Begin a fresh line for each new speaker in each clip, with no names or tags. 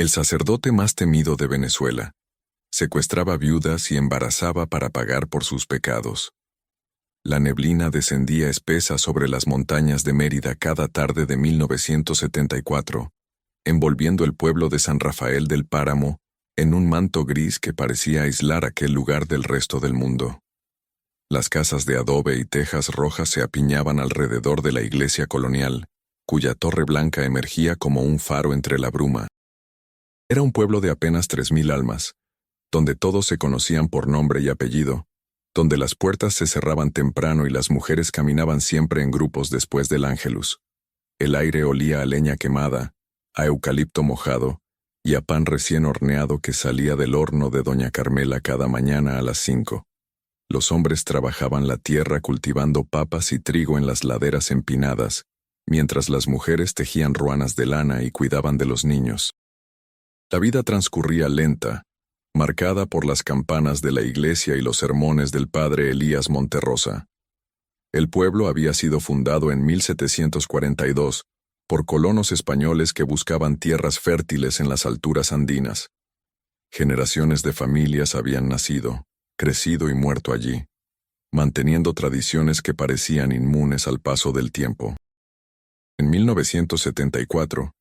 El sacerdote más temido de Venezuela. Secuestraba viudas y embarazaba para pagar por sus pecados. La neblina descendía espesa sobre las montañas de Mérida cada tarde de 1974, envolviendo el pueblo de San Rafael del Páramo en un manto gris que parecía aislar aquel lugar del resto del mundo. Las casas de adobe y tejas rojas se apiñaban alrededor de la iglesia colonial, cuya torre blanca emergía como un faro entre la bruma. Era un pueblo de apenas 3.000 almas, donde todos se conocían por nombre y apellido, donde las puertas se cerraban temprano y las mujeres caminaban siempre en grupos después del Ángelus. El aire olía a leña quemada, a eucalipto mojado y a pan recién horneado que salía del horno de doña Carmela cada mañana a las 5. Los hombres trabajaban la tierra cultivando papas y trigo en las laderas empinadas, mientras las mujeres tejían ruanas de lana y cuidaban de los niños. La vida transcurría lenta, marcada por las campanas de la iglesia y los sermones del padre Elías Monterrosa. El pueblo había sido fundado en 1742 por colonos españoles que buscaban tierras fértiles en las alturas andinas. Generaciones de familias habían nacido, crecido y muerto allí, manteniendo tradiciones que parecían inmunes al paso del tiempo. En 1974,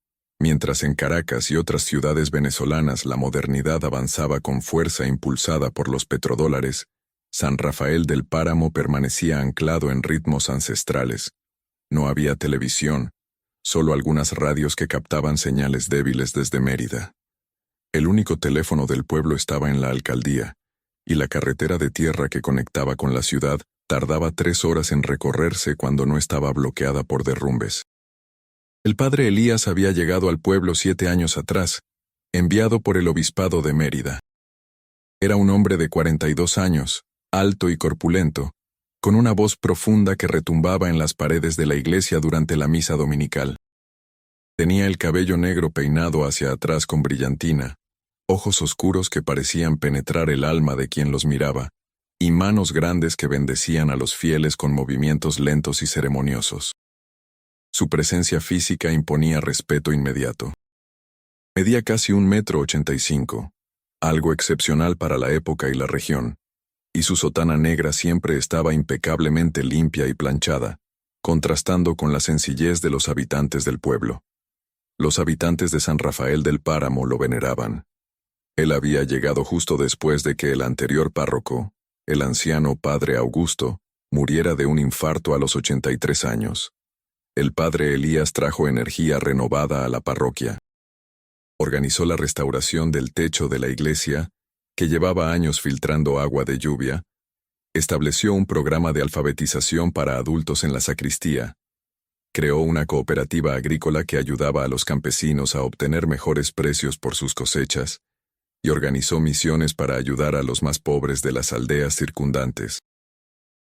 mientras en Caracas y otras ciudades venezolanas la modernidad avanzaba con fuerza impulsada por los petrodólares, San Rafael del Páramo permanecía anclado en ritmos ancestrales. No había televisión, solo algunas radios que captaban señales débiles desde Mérida. El único teléfono del pueblo estaba en la alcaldía, y la carretera de tierra que conectaba con la ciudad tardaba 3 horas en recorrerse cuando no estaba bloqueada por derrumbes. El padre Elías había llegado al pueblo 7 años atrás, enviado por el obispado de Mérida. Era un hombre de 42 años, alto y corpulento, con una voz profunda que retumbaba en las paredes de la iglesia durante la misa dominical. Tenía el cabello negro peinado hacia atrás con brillantina, ojos oscuros que parecían penetrar el alma de quien los miraba, y manos grandes que bendecían a los fieles con movimientos lentos y ceremoniosos. Su presencia física imponía respeto inmediato. Medía casi 1,85 m, algo excepcional para la época y la región, y su sotana negra siempre estaba impecablemente limpia y planchada, contrastando con la sencillez de los habitantes del pueblo. Los habitantes de San Rafael del Páramo lo veneraban. Él había llegado justo después de que el anterior párroco, el anciano padre Augusto, muriera de un infarto a los 83 años. El padre Elías trajo energía renovada a la parroquia. Organizó la restauración del techo de la iglesia, que llevaba años filtrando agua de lluvia. Estableció un programa de alfabetización para adultos en la sacristía. Creó una cooperativa agrícola que ayudaba a los campesinos a obtener mejores precios por sus cosechas, y organizó misiones para ayudar a los más pobres de las aldeas circundantes.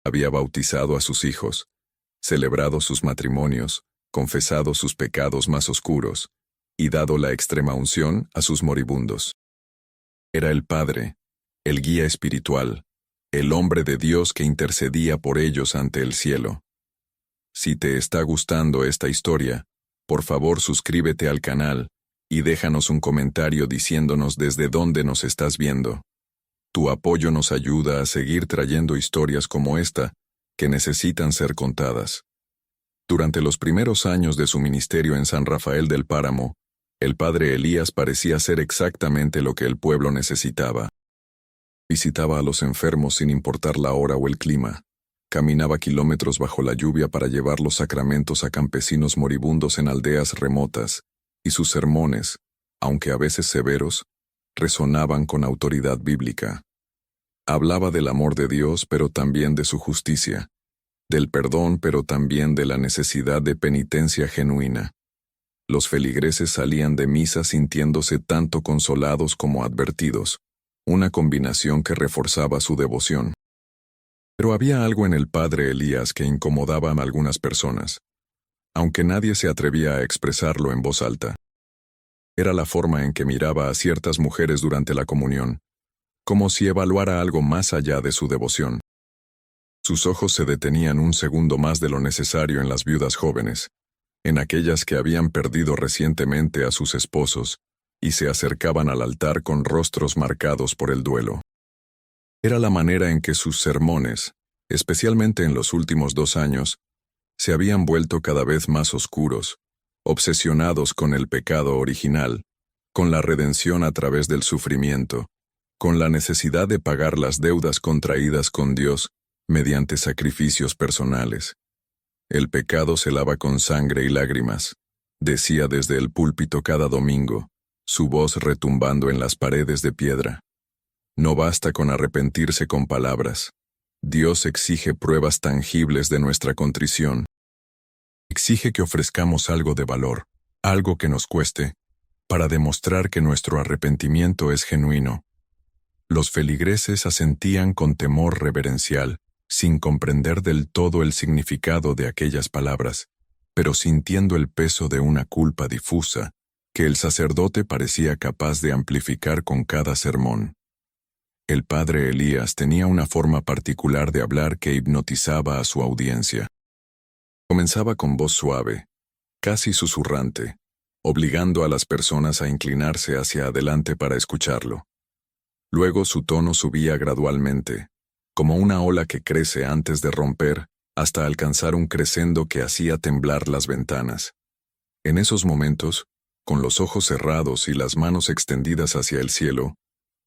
Había bautizado a sus hijos, celebrado sus matrimonios, confesado sus pecados más oscuros, y dado la extrema unción a sus moribundos. Era el Padre, el guía espiritual, el hombre de Dios que intercedía por ellos ante el cielo. Si te está gustando esta historia, por favor suscríbete al canal y déjanos un comentario diciéndonos desde dónde nos estás viendo. Tu apoyo nos ayuda a seguir trayendo historias como esta, que necesitan ser contadas. Durante los primeros años de su ministerio en San Rafael del Páramo, el padre Elías parecía ser exactamente lo que el pueblo necesitaba. Visitaba a los enfermos sin importar la hora o el clima. Caminaba kilómetros bajo la lluvia para llevar los sacramentos a campesinos moribundos en aldeas remotas, y sus sermones, aunque a veces severos, resonaban con autoridad bíblica. Hablaba del amor de Dios, pero también de su justicia, del perdón, pero también de la necesidad de penitencia genuina. Los feligreses salían de misa sintiéndose tanto consolados como advertidos, una combinación que reforzaba su devoción. Pero había algo en el padre Elías que incomodaba a algunas personas, aunque nadie se atrevía a expresarlo en voz alta. Era la forma en que miraba a ciertas mujeres durante la comunión, como si evaluara algo más allá de su devoción. Sus ojos se detenían un segundo más de lo necesario en las viudas jóvenes, en aquellas que habían perdido recientemente a sus esposos y se acercaban al altar con rostros marcados por el duelo. Era la manera en que sus sermones, especialmente en los últimos 2 años, se habían vuelto cada vez más oscuros, obsesionados con el pecado original, con la redención a través del sufrimiento, con la necesidad de pagar las deudas contraídas con Dios mediante sacrificios personales. El pecado se lava con sangre y lágrimas, decía desde el púlpito cada domingo, su voz retumbando en las paredes de piedra. No basta con arrepentirse con palabras. Dios exige pruebas tangibles de nuestra contrición. Exige que ofrezcamos algo de valor, algo que nos cueste, para demostrar que nuestro arrepentimiento es genuino. Los feligreses asentían con temor reverencial, sin comprender del todo el significado de aquellas palabras, pero sintiendo el peso de una culpa difusa, que el sacerdote parecía capaz de amplificar con cada sermón. El padre Elías tenía una forma particular de hablar que hipnotizaba a su audiencia. Comenzaba con voz suave, casi susurrante, obligando a las personas a inclinarse hacia adelante para escucharlo. Luego su tono subía gradualmente, como una ola que crece antes de romper, hasta alcanzar un crescendo que hacía temblar las ventanas. En esos momentos, con los ojos cerrados y las manos extendidas hacia el cielo,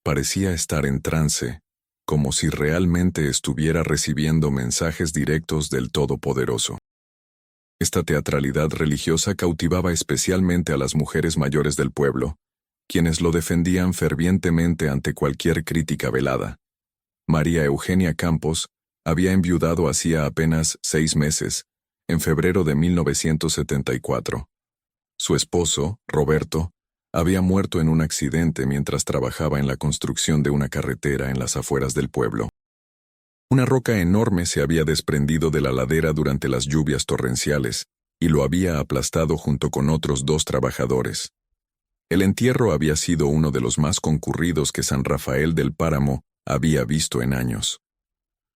parecía estar en trance, como si realmente estuviera recibiendo mensajes directos del Todopoderoso. Esta teatralidad religiosa cautivaba especialmente a las mujeres mayores del pueblo, quienes lo defendían fervientemente ante cualquier crítica velada. María Eugenia Campos había enviudado hacía apenas 6 meses, en febrero de 1974. Su esposo, Roberto, había muerto en un accidente mientras trabajaba en la construcción de una carretera en las afueras del pueblo. Una roca enorme se había desprendido de la ladera durante las lluvias torrenciales y lo había aplastado junto con otros 2 trabajadores. El entierro había sido uno de los más concurridos que San Rafael del Páramo había visto en años.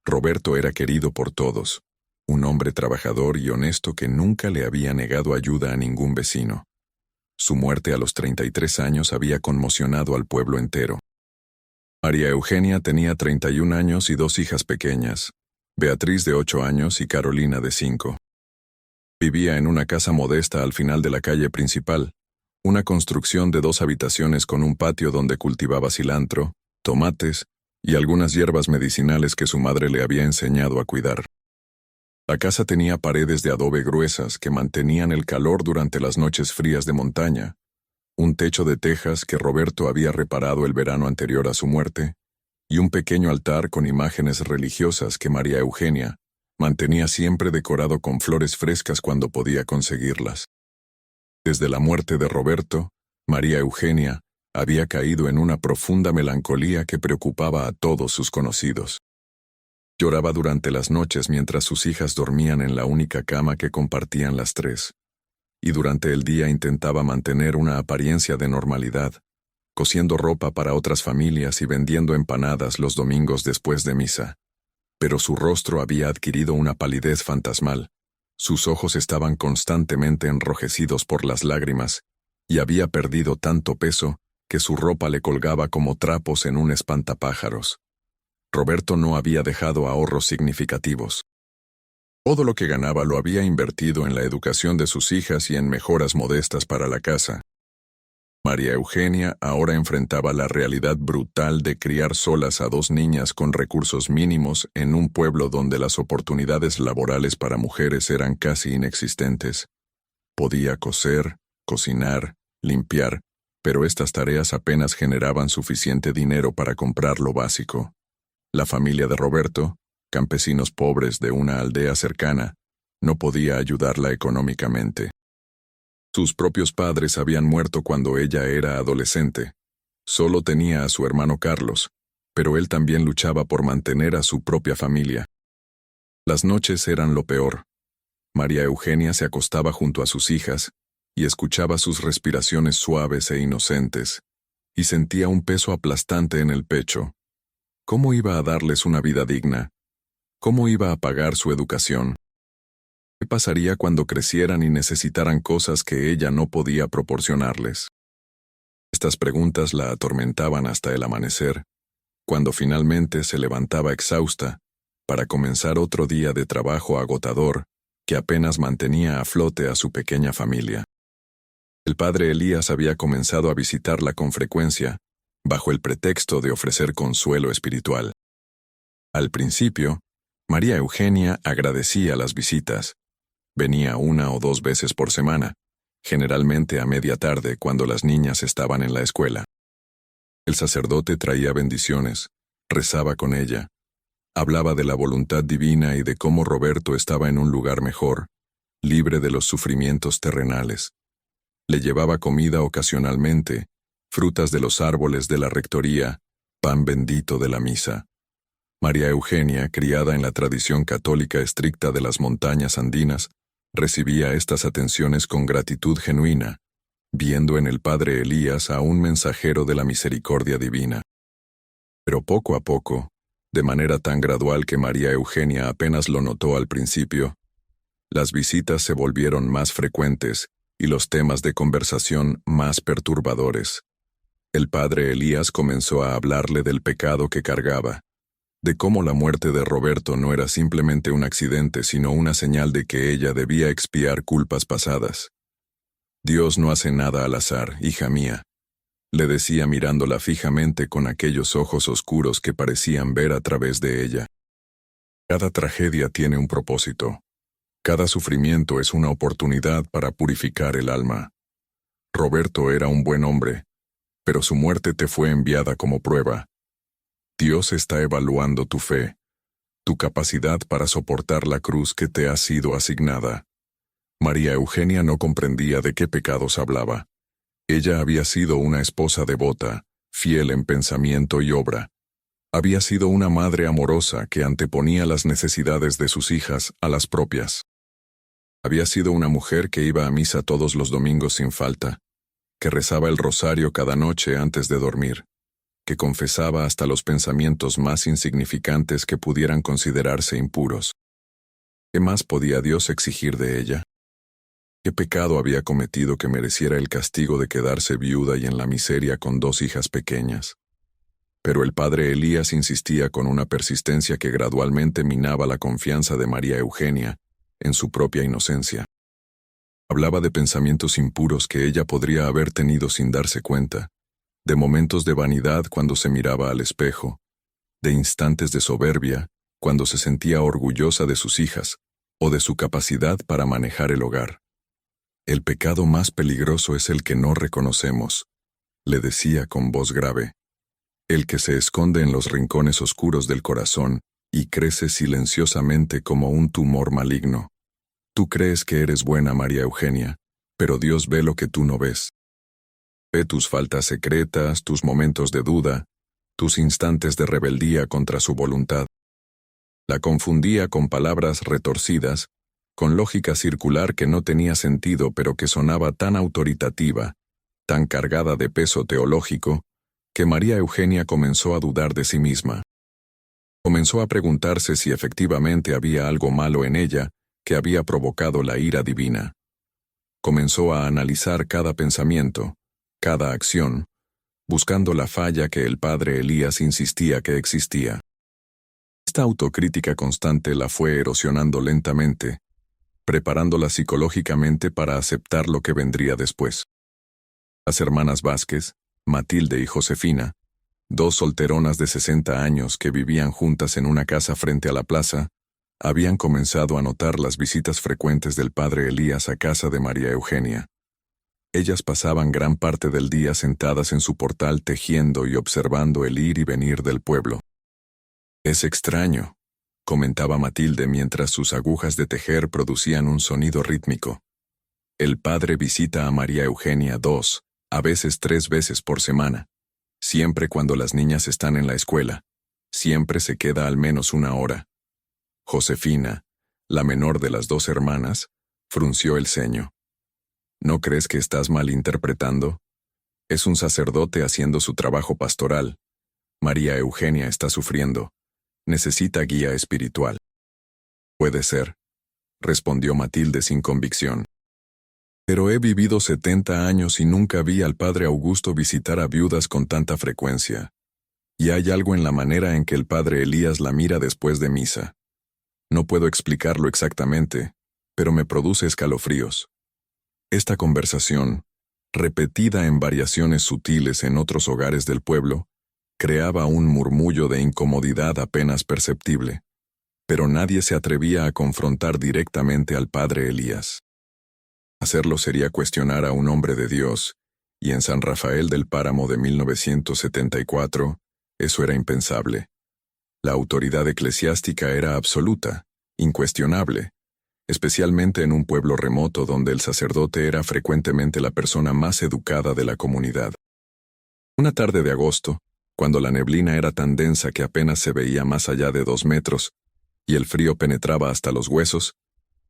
Roberto era querido por todos, un hombre trabajador y honesto que nunca le había negado ayuda a ningún vecino. Su muerte a los 33 años había conmocionado al pueblo entero. María Eugenia tenía 31 años y 2 hijas pequeñas, Beatriz de 8 años y Carolina de 5. Vivía en una casa modesta al final de la calle principal, una construcción de 2 habitaciones con un patio donde cultivaba cilantro, tomates y algunas hierbas medicinales que su madre le había enseñado a cuidar. La casa tenía paredes de adobe gruesas que mantenían el calor durante las noches frías de montaña, un techo de tejas que Roberto había reparado el verano anterior a su muerte, y un pequeño altar con imágenes religiosas que María Eugenia mantenía siempre decorado con flores frescas cuando podía conseguirlas. Desde la muerte de Roberto, María Eugenia había caído en una profunda melancolía que preocupaba a todos sus conocidos. Lloraba durante las noches mientras sus hijas dormían en la única cama que compartían las 3. Y durante el día intentaba mantener una apariencia de normalidad, cosiendo ropa para otras familias y vendiendo empanadas los domingos después de misa. Pero su rostro había adquirido una palidez fantasmal, sus ojos estaban constantemente enrojecidos por las lágrimas, y había perdido tanto peso que su ropa le colgaba como trapos en un espantapájaros. Roberto no había dejado ahorros significativos. Todo lo que ganaba lo había invertido en la educación de sus hijas y en mejoras modestas para la casa. María Eugenia ahora enfrentaba la realidad brutal de criar solas a 2 niñas con recursos mínimos en un pueblo donde las oportunidades laborales para mujeres eran casi inexistentes. Podía coser, cocinar, limpiar, pero estas tareas apenas generaban suficiente dinero para comprar lo básico. La familia de Roberto, campesinos pobres de una aldea cercana, no podía ayudarla económicamente. Sus propios padres habían muerto cuando ella era adolescente. Solo tenía a su hermano Carlos, pero él también luchaba por mantener a su propia familia. Las noches eran lo peor. María Eugenia se acostaba junto a sus hijas y escuchaba sus respiraciones suaves e inocentes, y sentía un peso aplastante en el pecho. ¿Cómo iba a darles una vida digna? ¿Cómo iba a pagar su educación? ¿Qué pasaría cuando crecieran y necesitaran cosas que ella no podía proporcionarles? Estas preguntas la atormentaban hasta el amanecer, cuando finalmente se levantaba exhausta, para comenzar otro día de trabajo agotador que apenas mantenía a flote a su pequeña familia. El padre Elías había comenzado a visitarla con frecuencia, bajo el pretexto de ofrecer consuelo espiritual. Al principio, María Eugenia agradecía las visitas. Venía 1 o 2 veces por semana, generalmente a media tarde cuando las niñas estaban en la escuela. El sacerdote traía bendiciones, rezaba con ella, hablaba de la voluntad divina y de cómo Roberto estaba en un lugar mejor, libre de los sufrimientos terrenales. Le llevaba comida ocasionalmente, frutas de los árboles de la rectoría, pan bendito de la misa. María Eugenia, criada en la tradición católica estricta de las montañas andinas, recibía estas atenciones con gratitud genuina, viendo en el padre Elías a un mensajero de la misericordia divina. Pero poco a poco, de manera tan gradual que María Eugenia apenas lo notó al principio, las visitas se volvieron más frecuentes y los temas de conversación más perturbadores. El padre Elías comenzó a hablarle del pecado que cargaba, de cómo la muerte de Roberto no era simplemente un accidente, sino una señal de que ella debía expiar culpas pasadas. Dios no hace nada al azar, hija mía, le decía mirándola fijamente con aquellos ojos oscuros que parecían ver a través de ella. Cada tragedia tiene un propósito. Cada sufrimiento es una oportunidad para purificar el alma. Roberto era un buen hombre, pero su muerte te fue enviada como prueba. Dios está evaluando tu fe, tu capacidad para soportar la cruz que te ha sido asignada. María Eugenia no comprendía de qué pecados hablaba. Ella había sido una esposa devota, fiel en pensamiento y obra. Había sido una madre amorosa que anteponía las necesidades de sus hijas a las propias. Había sido una mujer que iba a misa todos los domingos sin falta, que rezaba el rosario cada noche antes de dormir, que confesaba hasta los pensamientos más insignificantes que pudieran considerarse impuros. ¿Qué más podía Dios exigir de ella? ¿Qué pecado había cometido que mereciera el castigo de quedarse viuda y en la miseria con 2 hijas pequeñas? Pero el padre Elías insistía con una persistencia que gradualmente minaba la confianza de María Eugenia en su propia inocencia. Hablaba de pensamientos impuros que ella podría haber tenido sin darse cuenta, de momentos de vanidad cuando se miraba al espejo, de instantes de soberbia cuando se sentía orgullosa de sus hijas o de su capacidad para manejar el hogar. El pecado más peligroso es el que no reconocemos, le decía con voz grave, el que se esconde en los rincones oscuros del corazón y crece silenciosamente como un tumor maligno. Tú crees que eres buena, María Eugenia, pero Dios ve lo que tú no ves. Ve tus faltas secretas, tus momentos de duda, tus instantes de rebeldía contra su voluntad. La confundía con palabras retorcidas, con lógica circular que no tenía sentido pero que sonaba tan autoritativa, tan cargada de peso teológico, que María Eugenia comenzó a dudar de sí misma. Comenzó a preguntarse si efectivamente había algo malo en ella que había provocado la ira divina. Comenzó a analizar cada pensamiento, cada acción, buscando la falla que el padre Elías insistía que existía. Esta autocrítica constante la fue erosionando lentamente, preparándola psicológicamente para aceptar lo que vendría después. Las hermanas Vázquez, Matilde y Josefina, 2 solteronas de 60 años que vivían juntas en una casa frente a la plaza, habían comenzado a notar las visitas frecuentes del padre Elías a casa de María Eugenia. Ellas pasaban gran parte del día sentadas en su portal tejiendo y observando el ir y venir del pueblo. «Es extraño», comentaba Matilde mientras sus agujas de tejer producían un sonido rítmico. «El padre visita a María Eugenia 2, a veces 3 veces por semana. Siempre cuando las niñas están en la escuela. Siempre se queda al menos 1 hora». Josefina, la menor de las 2 hermanas, frunció el ceño. «¿No crees que estás malinterpretando? Es un sacerdote haciendo su trabajo pastoral. María Eugenia está sufriendo. Necesita guía espiritual». «Puede ser», respondió Matilde sin convicción. Pero he vivido 70 años y nunca vi al padre Augusto visitar a viudas con tanta frecuencia. Y hay algo en la manera en que el padre Elías la mira después de misa. No puedo explicarlo exactamente, pero me produce escalofríos. Esta conversación, repetida en variaciones sutiles en otros hogares del pueblo, creaba un murmullo de incomodidad apenas perceptible, pero nadie se atrevía a confrontar directamente al padre Elías. Hacerlo sería cuestionar a un hombre de Dios, y en San Rafael del Páramo de 1974, eso era impensable. La autoridad eclesiástica era absoluta, incuestionable, especialmente en un pueblo remoto donde el sacerdote era frecuentemente la persona más educada de la comunidad. Una tarde de agosto, cuando la neblina era tan densa que apenas se veía más allá de 2 metros, y el frío penetraba hasta los huesos,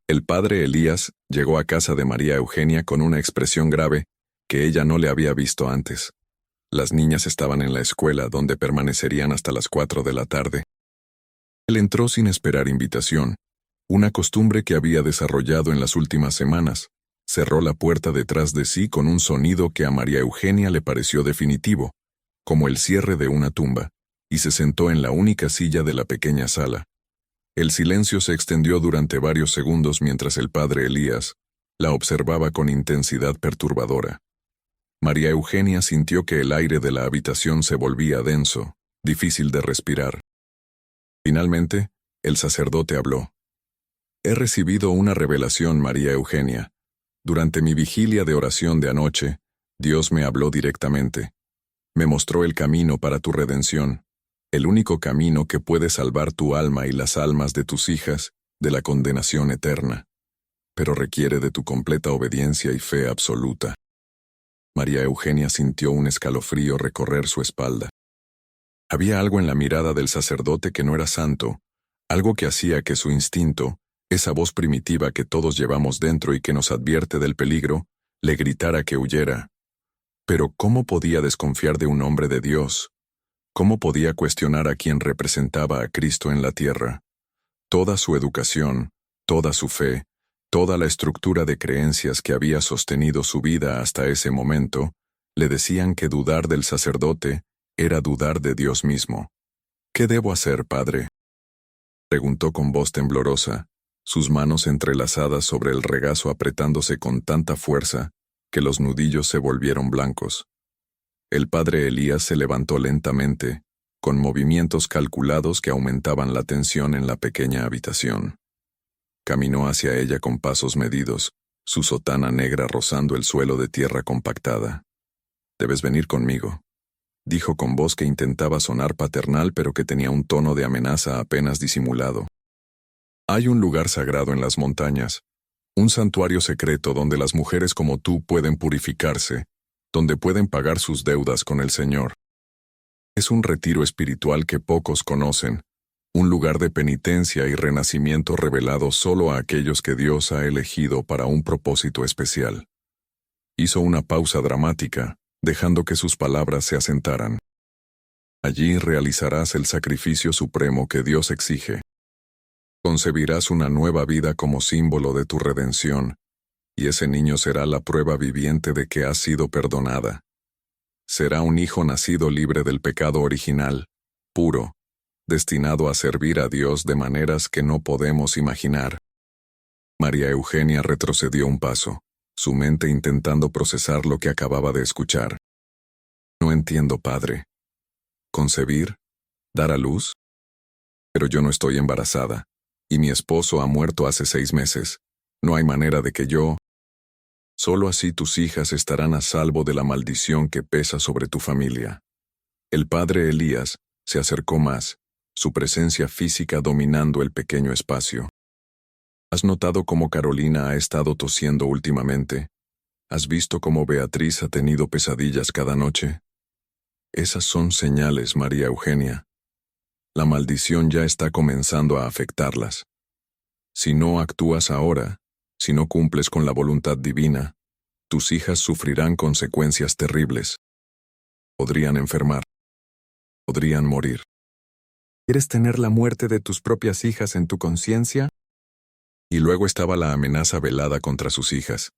el padre Elías llegó a casa de María Eugenia con una expresión grave que ella no le había visto antes. Las niñas estaban en la escuela, donde permanecerían hasta las 4 de la tarde. Él entró sin esperar invitación, una costumbre que había desarrollado en las últimas semanas. Cerró la puerta detrás de sí con un sonido que a María Eugenia le pareció definitivo, como el cierre de una tumba, y se sentó en la única silla de la pequeña sala. El silencio se extendió durante varios segundos mientras el padre Elías la observaba con intensidad perturbadora. María Eugenia sintió que el aire de la habitación se volvía denso, difícil de respirar. Finalmente, el sacerdote habló. He recibido una revelación, María Eugenia. Durante mi vigilia de oración de anoche, Dios me habló directamente. Me mostró el camino para tu redención, el único camino que puede salvar tu alma y las almas de tus hijas de la condenación eterna, pero requiere de tu completa obediencia y fe absoluta. María Eugenia sintió un escalofrío recorrer su espalda. Había algo en la mirada del sacerdote que no era santo, algo que hacía que su instinto, esa voz primitiva que todos llevamos dentro y que nos advierte del peligro, le gritara que huyera. Pero ¿cómo podía desconfiar de un hombre de Dios? ¿Cómo podía cuestionar a quien representaba a Cristo en la tierra? Toda su educación, toda su fe, toda la estructura de creencias que había sostenido su vida hasta ese momento, le decían que dudar del sacerdote era dudar de Dios mismo. ¿Qué debo hacer, padre?, preguntó con voz temblorosa, sus manos entrelazadas sobre el regazo apretándose con tanta fuerza que los nudillos se volvieron blancos. El padre Elías se levantó lentamente, con movimientos calculados que aumentaban la tensión en la pequeña habitación. Caminó hacia ella con pasos medidos, su sotana negra rozando el suelo de tierra compactada. «Debes venir conmigo», dijo con voz que intentaba sonar paternal pero que tenía un tono de amenaza apenas disimulado. «Hay un lugar sagrado en las montañas, un santuario secreto donde las mujeres como tú pueden purificarse, donde pueden pagar sus deudas con el Señor. Es un retiro espiritual que pocos conocen, un lugar de penitencia y renacimiento revelado solo a aquellos que Dios ha elegido para un propósito especial». Hizo una pausa dramática, dejando que sus palabras se asentaran. «Allí realizarás el sacrificio supremo que Dios exige. Concebirás una nueva vida como símbolo de tu redención, y ese niño será la prueba viviente de que has sido perdonada. Será un hijo nacido libre del pecado original, puro, destinado a servir a Dios de maneras que no podemos imaginar». María Eugenia retrocedió un paso, su mente intentando procesar lo que acababa de escuchar. «No entiendo, padre. ¿Concebir? ¿Dar a luz? Pero yo no estoy embarazada, y mi esposo ha muerto hace 6 meses. No hay manera de que yo... Solo así tus hijas estarán a salvo de la maldición que pesa sobre tu familia». El padre Elías se acercó más, su presencia física dominando el pequeño espacio. «¿Has notado cómo Carolina ha estado tosiendo últimamente? ¿Has visto cómo Beatriz ha tenido pesadillas cada noche? Esas son señales, María Eugenia. La maldición ya está comenzando a afectarlas. Si no actúas ahora, si no cumples con la voluntad divina, tus hijas sufrirán consecuencias terribles. Podrían enfermar. Podrían morir».
¿Quieres tener la muerte de tus propias hijas en tu conciencia?
Y luego estaba la amenaza velada contra sus hijas.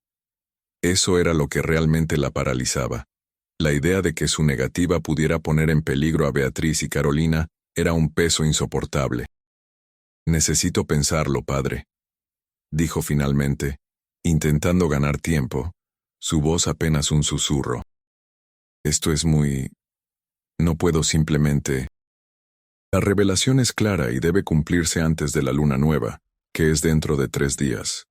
Eso era lo que realmente la paralizaba. La idea de que su negativa pudiera poner en peligro a Beatriz y Carolina era un peso insoportable. «Necesito pensarlo, padre», dijo finalmente, intentando ganar tiempo, su voz apenas un susurro. «Esto es muy... no puedo simplemente...». La revelación es clara y debe cumplirse antes de la luna nueva, que es dentro de 3 días.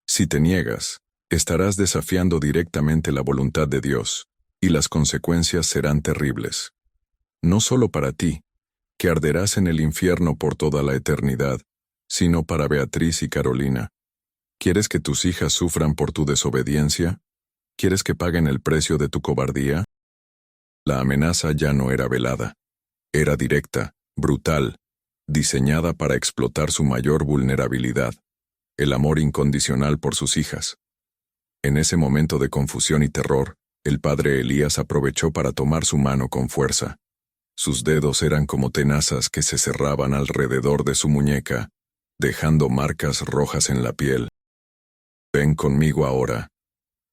Si te niegas, estarás desafiando directamente la voluntad de Dios, y las consecuencias serán terribles. No solo para ti, que arderás en el infierno por toda la eternidad, sino para Beatriz y Carolina. ¿Quieres que tus hijas sufran por tu desobediencia? ¿Quieres que paguen el precio de tu cobardía? La amenaza ya no era velada. Era directa, brutal, diseñada para explotar su mayor vulnerabilidad, el amor incondicional por sus hijas. En ese momento de confusión y terror, el padre Elías aprovechó para tomar su mano con fuerza. Sus dedos eran como tenazas que se cerraban alrededor de su muñeca, dejando marcas rojas en la piel. «Ven conmigo ahora.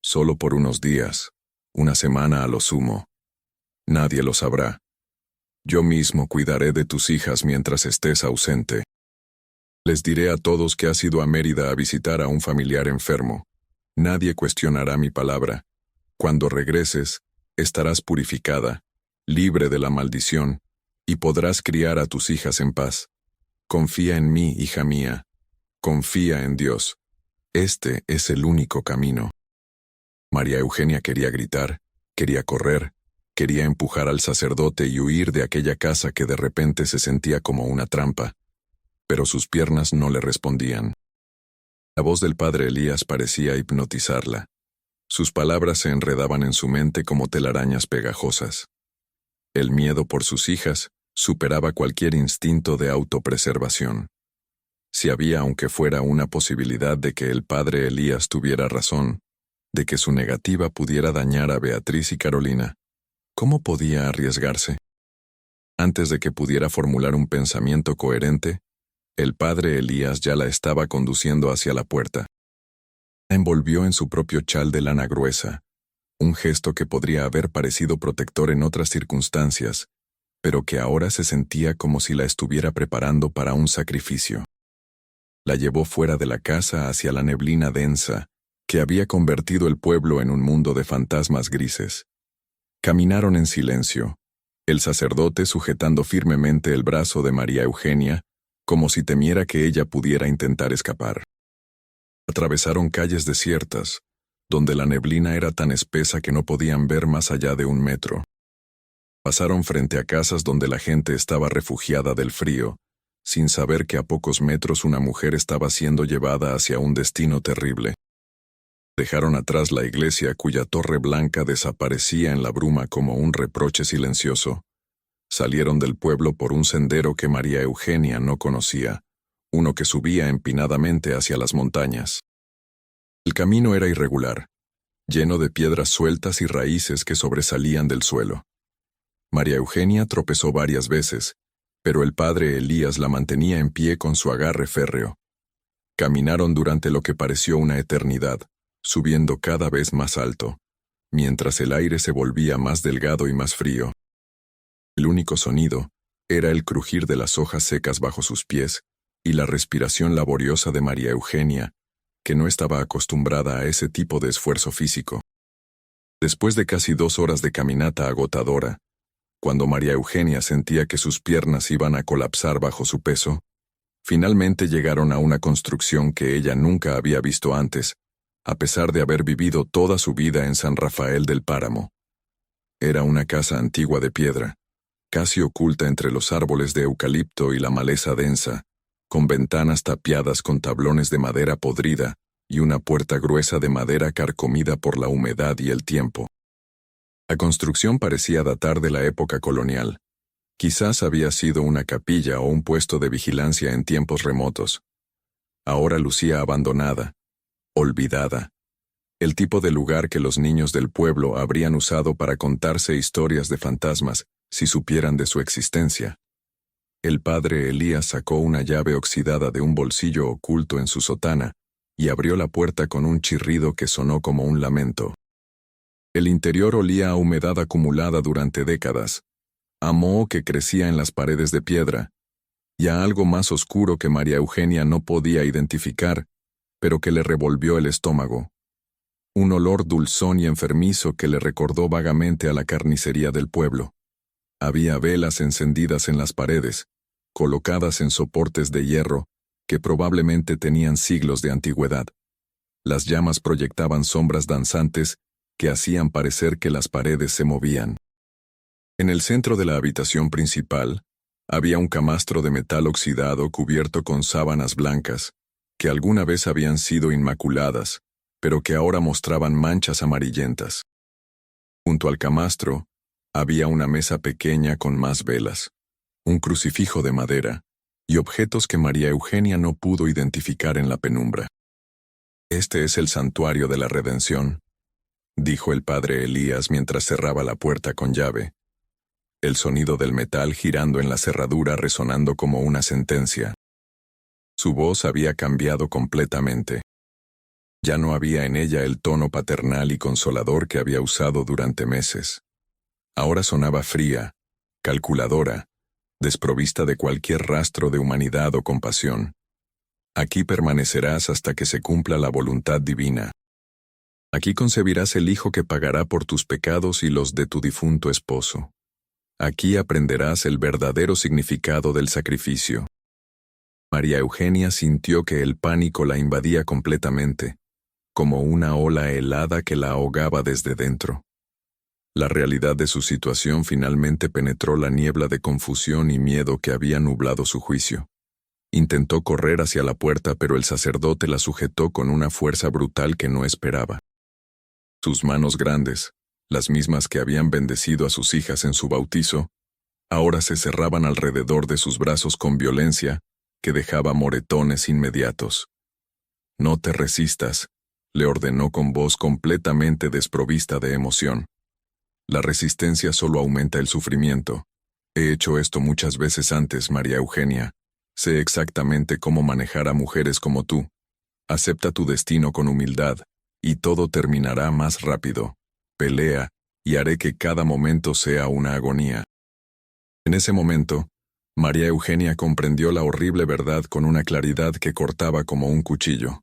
Solo por unos días, una semana a lo sumo. Nadie lo sabrá. Yo mismo cuidaré de tus hijas mientras estés ausente. Les diré a todos que has ido a Mérida a visitar a un familiar enfermo. Nadie cuestionará mi palabra. Cuando regreses, estarás purificada, libre de la maldición, y podrás criar a tus hijas en paz. Confía en mí, hija mía. Confía en Dios. Este es el único camino». María Eugenia quería gritar, quería correr, quería empujar al sacerdote y huir de aquella casa que de repente se sentía como una trampa, pero sus piernas no le respondían. La voz del padre Elías parecía hipnotizarla. Sus palabras se enredaban en su mente como telarañas pegajosas. El miedo por sus hijas superaba cualquier instinto de autopreservación. Si había aunque fuera una posibilidad de que el padre Elías tuviera razón, de que su negativa pudiera dañar a Beatriz y Carolina, ¿cómo podía arriesgarse? Antes de que pudiera formular un pensamiento coherente, el padre Elías ya la estaba conduciendo hacia la puerta. La envolvió en su propio chal de lana gruesa, un gesto que podría haber parecido protector en otras circunstancias, pero que ahora se sentía como si la estuviera preparando para un sacrificio. La llevó fuera de la casa hacia la neblina densa, que había convertido el pueblo en un mundo de fantasmas grises. Caminaron en silencio, el sacerdote sujetando firmemente el brazo de María Eugenia, como si temiera que ella pudiera intentar escapar. Atravesaron calles desiertas, donde la neblina era tan espesa que no podían ver más allá de 1 metro. Pasaron frente a casas donde la gente estaba refugiada del frío, sin saber que a pocos metros una mujer estaba siendo llevada hacia un destino terrible. Dejaron atrás la iglesia cuya torre blanca desaparecía en la bruma como un reproche silencioso. Salieron del pueblo por un sendero que María Eugenia no conocía, uno que subía empinadamente hacia las montañas. El camino era irregular, lleno de piedras sueltas y raíces que sobresalían del suelo. María Eugenia tropezó varias veces, pero el padre Elías la mantenía en pie con su agarre férreo. Caminaron durante lo que pareció una eternidad, subiendo cada vez más alto, mientras el aire se volvía más delgado y más frío. El único sonido era el crujir de las hojas secas bajo sus pies y la respiración laboriosa de María Eugenia, que no estaba acostumbrada a ese tipo de esfuerzo físico. Después de casi 2 horas de caminata agotadora, cuando María Eugenia sentía que sus piernas iban a colapsar bajo su peso, finalmente llegaron a una construcción que ella nunca había visto antes, a pesar de haber vivido toda su vida en San Rafael del Páramo. Era una casa antigua de piedra, casi oculta entre los árboles de eucalipto y la maleza densa, con ventanas tapiadas con tablones de madera podrida y una puerta gruesa de madera carcomida por la humedad y el tiempo. La construcción parecía datar de la época colonial. Quizás había sido una capilla o un puesto de vigilancia en tiempos remotos. Ahora lucía abandonada, olvidada, el tipo de lugar que los niños del pueblo habrían usado para contarse historias de fantasmas si supieran de su existencia. El padre Elías sacó una llave oxidada de un bolsillo oculto en su sotana y abrió la puerta con un chirrido que sonó como un lamento. El interior olía a humedad acumulada durante décadas, a moho que crecía en las paredes de piedra, y a algo más oscuro que María Eugenia no podía identificar, pero que le revolvió el estómago. Un olor dulzón y enfermizo que le recordó vagamente a la carnicería del pueblo. Había velas encendidas en las paredes, colocadas en soportes de hierro, que probablemente tenían siglos de antigüedad. Las llamas proyectaban sombras danzantes que hacían parecer que las paredes se movían. En el centro de la habitación principal, había un camastro de metal oxidado cubierto con sábanas blancas, que alguna vez habían sido inmaculadas, pero que ahora mostraban manchas amarillentas. Junto al camastro, había una mesa pequeña con más velas, un crucifijo de madera, y objetos que María Eugenia no pudo identificar en la penumbra. «Este es el santuario de la redención», dijo el padre Elías mientras cerraba la puerta con llave, el sonido del metal girando en la cerradura resonando como una sentencia. Su voz había cambiado completamente. Ya no había en ella el tono paternal y consolador que había usado durante meses. Ahora sonaba fría, calculadora, desprovista de cualquier rastro de humanidad o compasión. Aquí permanecerás hasta que se cumpla la voluntad divina. Aquí concebirás el hijo que pagará por tus pecados y los de tu difunto esposo. Aquí aprenderás el verdadero significado del sacrificio. María Eugenia sintió que el pánico la invadía completamente, como una ola helada que la ahogaba desde dentro. La realidad de su situación finalmente penetró la niebla de confusión y miedo que había nublado su juicio. Intentó correr hacia la puerta, pero el sacerdote la sujetó con una fuerza brutal que no esperaba. Sus manos grandes, las mismas que habían bendecido a sus hijas en su bautizo, ahora se cerraban alrededor de sus brazos con violencia que dejaba moretones inmediatos. «No te resistas», le ordenó con voz completamente desprovista de emoción. «La resistencia solo aumenta el sufrimiento. He hecho esto muchas veces antes, María Eugenia. Sé exactamente cómo manejar a mujeres como tú. Acepta tu destino con humildad, y todo terminará más rápido. Pelea, y haré que cada momento sea una agonía». En ese momento, María Eugenia comprendió la horrible verdad con una claridad que cortaba como un cuchillo.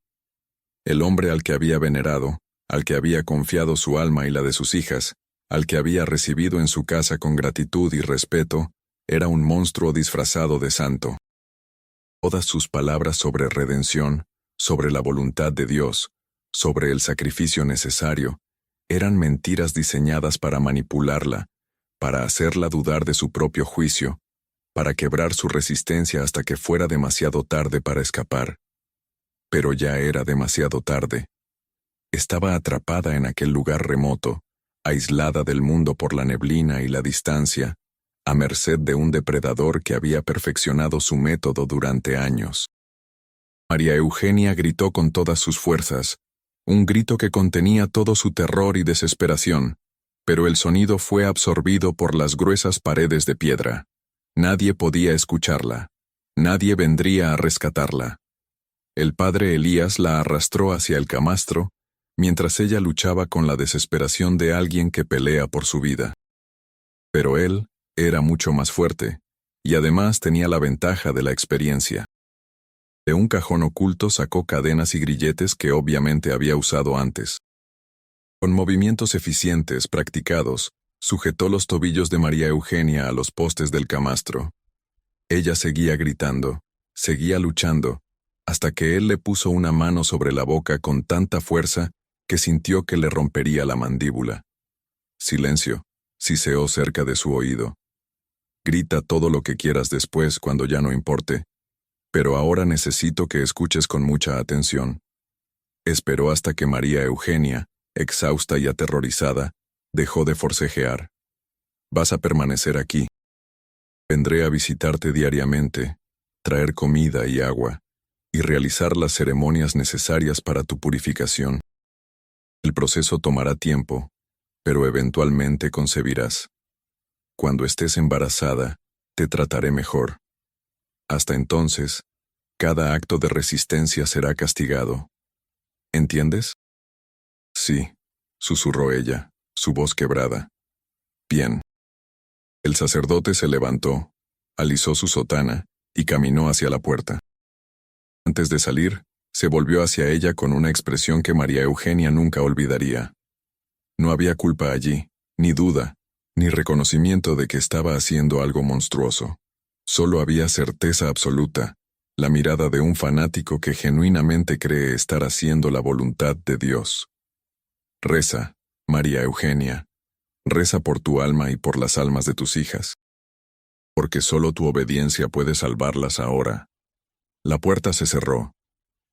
El hombre al que había venerado, al que había confiado su alma y la de sus hijas, al que había recibido en su casa con gratitud y respeto, era un monstruo disfrazado de santo. Todas sus palabras sobre redención, sobre la voluntad de Dios, sobre el sacrificio necesario, eran mentiras diseñadas para manipularla, para hacerla dudar de su propio juicio, para quebrar su resistencia hasta que fuera demasiado tarde para escapar. Pero ya era demasiado tarde. Estaba atrapada en aquel lugar remoto, aislada del mundo por la neblina y la distancia, a merced de un depredador que había perfeccionado su método durante años. María Eugenia gritó con todas sus fuerzas, un grito que contenía todo su terror y desesperación, pero el sonido fue absorbido por las gruesas paredes de piedra. Nadie podía escucharla. Nadie vendría a rescatarla. El padre Elías la arrastró hacia el camastro, mientras ella luchaba con la desesperación de alguien que pelea por su vida. Pero él era mucho más fuerte, y además tenía la ventaja de la experiencia. De un cajón oculto sacó cadenas y grilletes que obviamente había usado antes. Con movimientos eficientes, practicados, sujetó los tobillos de María Eugenia a los postes del camastro. Ella seguía gritando, seguía luchando, hasta que él le puso una mano sobre la boca con tanta fuerza que sintió que le rompería la mandíbula. «Silencio», siseó cerca de su oído. «Grita todo lo que quieras después cuando ya no importe, pero ahora necesito que escuches con mucha atención». Esperó hasta que María Eugenia, exhausta y aterrorizada, dejó de forcejear. «Vas a permanecer aquí. Vendré a visitarte diariamente, traer comida y agua, y realizar las ceremonias necesarias para tu purificación. El proceso tomará tiempo, pero eventualmente concebirás. Cuando estés embarazada, te trataré mejor. Hasta entonces, cada acto de resistencia será castigado, ¿Entiendes? Sí, susurró ella, su voz quebrada. Bien. El sacerdote se levantó, alisó su sotana y caminó hacia la puerta. Antes de salir, se volvió hacia ella con una expresión que María Eugenia nunca olvidaría. No había culpa allí, ni duda, ni reconocimiento de que estaba haciendo algo monstruoso. Solo había certeza absoluta, la mirada de un fanático que genuinamente cree estar haciendo la voluntad de Dios. Reza, María Eugenia. Reza por tu alma y por las almas de tus hijas. Porque solo tu obediencia puede salvarlas ahora. La puerta se cerró.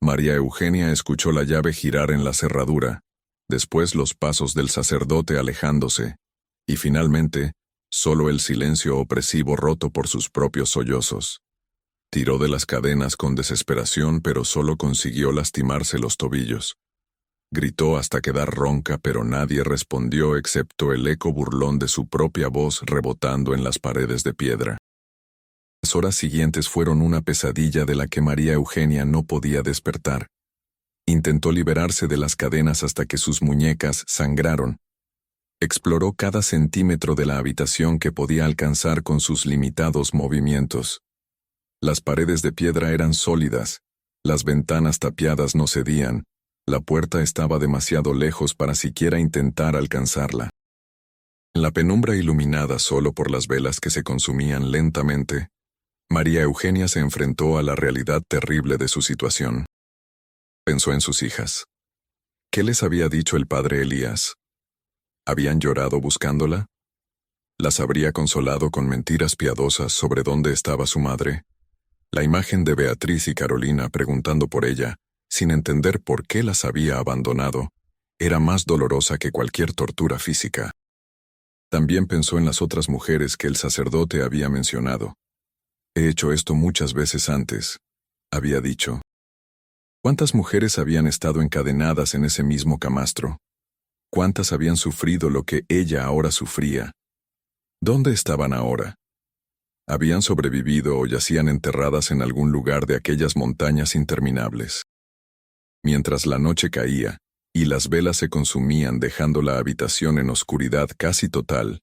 María Eugenia escuchó la llave girar en la cerradura, después los pasos del sacerdote alejándose, y finalmente, solo el silencio opresivo roto por sus propios sollozos. Tiró de las cadenas con desesperación, pero solo consiguió lastimarse los tobillos. Gritó hasta quedar ronca, pero nadie respondió excepto el eco burlón de su propia voz rebotando en las paredes de piedra. Las horas siguientes fueron una pesadilla de la que María Eugenia no podía despertar. Intentó liberarse de las cadenas hasta que sus muñecas sangraron. Exploró cada centímetro de la habitación que podía alcanzar con sus limitados movimientos. Las paredes de piedra eran sólidas, las ventanas tapiadas no cedían, la puerta estaba demasiado lejos para siquiera intentar alcanzarla. En la penumbra iluminada solo por las velas que se consumían lentamente, María Eugenia se enfrentó a la realidad terrible de su situación. Pensó en sus hijas. ¿Qué les había dicho el padre Elías? ¿Habían llorado buscándola? ¿Las habría consolado con mentiras piadosas sobre dónde estaba su madre? La imagen de Beatriz y Carolina preguntando por ella, sin entender por qué las había abandonado, era más dolorosa que cualquier tortura física. También pensó en las otras mujeres que el sacerdote había mencionado. He hecho esto muchas veces antes, había dicho. ¿Cuántas mujeres habían estado encadenadas en ese mismo camastro? ¿Cuántas habían sufrido lo que ella ahora sufría? ¿Dónde estaban ahora? ¿Habían sobrevivido o yacían enterradas en algún lugar de aquellas montañas interminables? Mientras la noche caía, y las velas se consumían dejando la habitación en oscuridad casi total,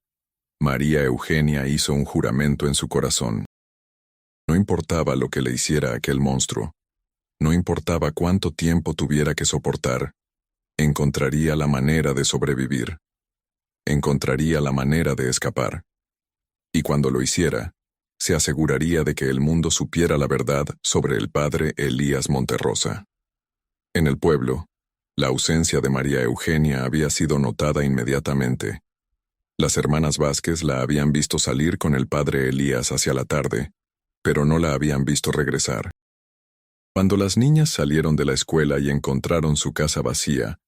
María Eugenia hizo un juramento en su corazón. No importaba lo que le hiciera aquel monstruo, no importaba cuánto tiempo tuviera que soportar, encontraría la manera de sobrevivir, encontraría la manera de escapar. Y cuando lo hiciera, se aseguraría de que el mundo supiera la verdad sobre el padre Elías Monterrosa. En el pueblo, la ausencia de María Eugenia había sido notada inmediatamente. Las hermanas Vázquez la habían visto salir con el padre Elías hacia la tarde, pero no la habían visto regresar. Cuando las niñas salieron de la escuela y encontraron su casa vacía,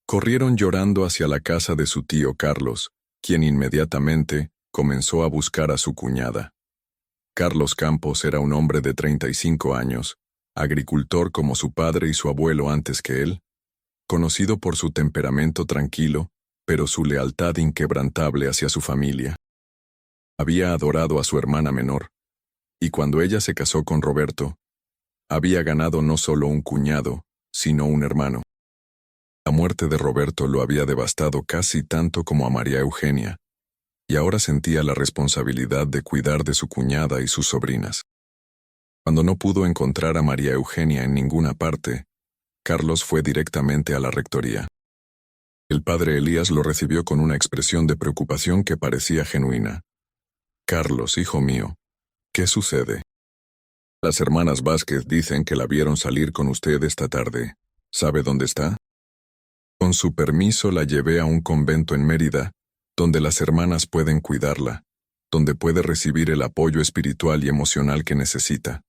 corrieron llorando hacia la casa de su tío Carlos, quien inmediatamente comenzó a buscar a su cuñada. Carlos Campos era un hombre de 35 años, agricultor como su padre y su abuelo antes que él, conocido por su temperamento tranquilo, pero su lealtad inquebrantable hacia su familia. Había adorado a su hermana menor, y cuando ella se casó con Roberto, había ganado no solo un cuñado, sino un hermano. La muerte de Roberto lo había devastado casi tanto como a María Eugenia, y ahora sentía la responsabilidad de cuidar de su cuñada y sus sobrinas. Cuando no pudo encontrar a María Eugenia en ninguna parte, Carlos fue directamente a la rectoría. El padre Elías lo recibió con una expresión de preocupación que parecía genuina. «Carlos, hijo mío, ¿qué sucede?» «Las hermanas Vázquez dicen que la vieron salir con usted esta tarde. ¿Sabe dónde está?» «Con su permiso la llevé a un convento en Mérida, donde las hermanas pueden cuidarla, donde puede recibir el apoyo espiritual y emocional que necesita.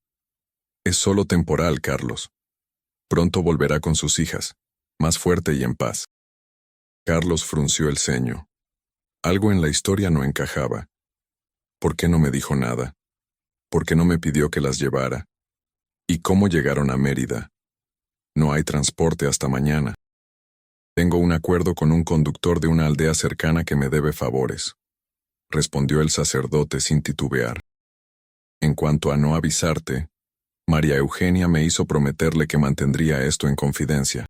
Es solo temporal, Carlos. Pronto volverá con sus hijas, más fuerte y en paz». Carlos frunció el ceño. Algo en la historia no encajaba. ¿Por qué no me dijo nada? ¿Por qué no me pidió que las llevara? ¿Y cómo llegaron a Mérida? No hay transporte hasta mañana. Tengo un acuerdo con un conductor de una aldea cercana que me debe favores, respondió el sacerdote sin titubear. En cuanto a no avisarte, María Eugenia me hizo prometerle que mantendría esto en confidencia.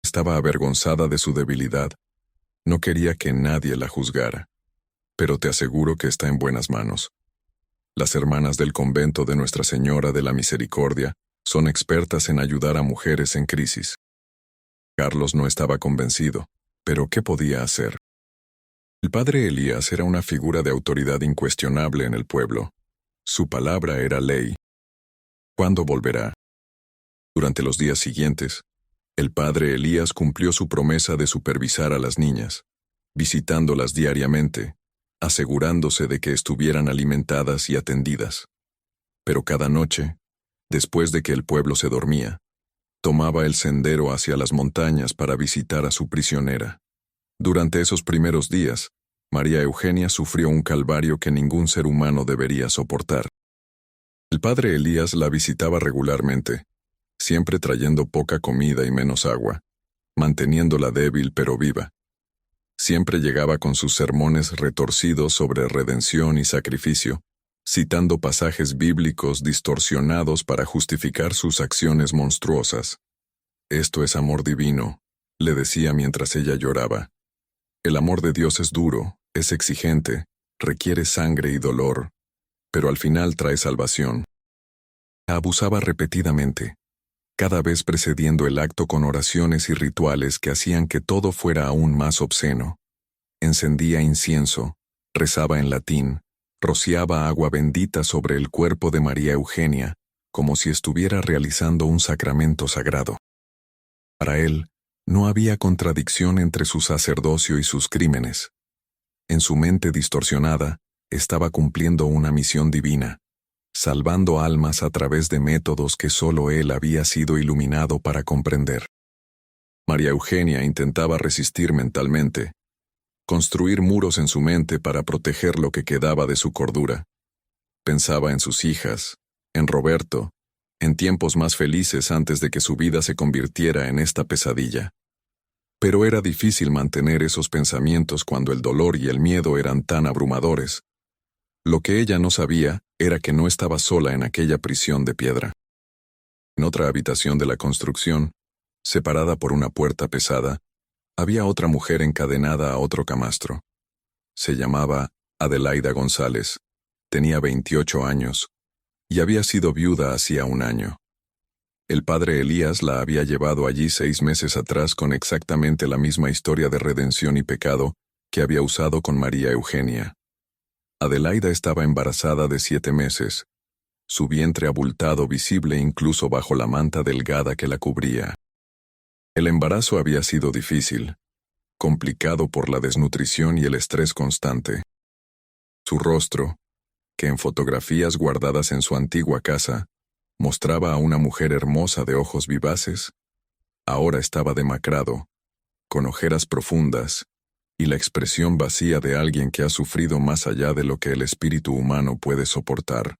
Estaba avergonzada de su debilidad. No quería que nadie la juzgara. Pero te aseguro que está en buenas manos. Las hermanas del convento de Nuestra Señora de la Misericordia son expertas en ayudar a mujeres en crisis. Carlos no estaba convencido, pero ¿qué podía hacer? El padre Elías era una figura de autoridad incuestionable en el pueblo. Su palabra era ley. ¿Cuándo volverá? Durante los días siguientes, el padre Elías cumplió su promesa de supervisar a las niñas, visitándolas diariamente, asegurándose de que estuvieran alimentadas y atendidas. Pero cada noche, después de que el pueblo se dormía, tomaba el sendero hacia las montañas para visitar a su prisionera. Durante esos primeros días, María Eugenia sufrió un calvario que ningún ser humano debería soportar. El padre Elías la visitaba regularmente, siempre trayendo poca comida y menos agua, manteniéndola débil pero viva. Siempre llegaba con sus sermones retorcidos sobre redención y sacrificio, citando pasajes bíblicos distorsionados para justificar sus acciones monstruosas. «Esto es amor divino», le decía mientras ella lloraba. «El amor de Dios es duro, es exigente, requiere sangre y dolor, pero al final trae salvación». Abusaba repetidamente, cada vez precediendo el acto con oraciones y rituales que hacían que todo fuera aún más obsceno. Encendía incienso, rezaba en latín, rociaba agua bendita sobre el cuerpo de María Eugenia, como si estuviera realizando un sacramento sagrado. Para él, no había contradicción entre su sacerdocio y sus crímenes. En su mente distorsionada, estaba cumpliendo una misión divina, salvando almas a través de métodos que solo él había sido iluminado para comprender. María Eugenia intentaba resistir mentalmente, construir muros en su mente para proteger lo que quedaba de su cordura. Pensaba en sus hijas, en Roberto, en tiempos más felices antes de que su vida se convirtiera en esta pesadilla. Pero era difícil mantener esos pensamientos cuando el dolor y el miedo eran tan abrumadores. Lo que ella no sabía era que no estaba sola en aquella prisión de piedra. En otra habitación de la construcción, separada por una puerta pesada, había otra mujer encadenada a otro camastro. Se llamaba Adelaida González, tenía 28 años, y había sido viuda hacía un año. El padre Elías la había llevado allí 6 meses atrás con exactamente la misma historia de redención y pecado que había usado con María Eugenia. Adelaida estaba embarazada de 7 meses, su vientre abultado visible incluso bajo la manta delgada que la cubría. El embarazo había sido difícil, complicado por la desnutrición y el estrés constante. Su rostro, que en fotografías guardadas en su antigua casa, mostraba a una mujer hermosa de ojos vivaces, ahora estaba demacrado, con ojeras profundas, y la expresión vacía de alguien que ha sufrido más allá de lo que el espíritu humano puede soportar.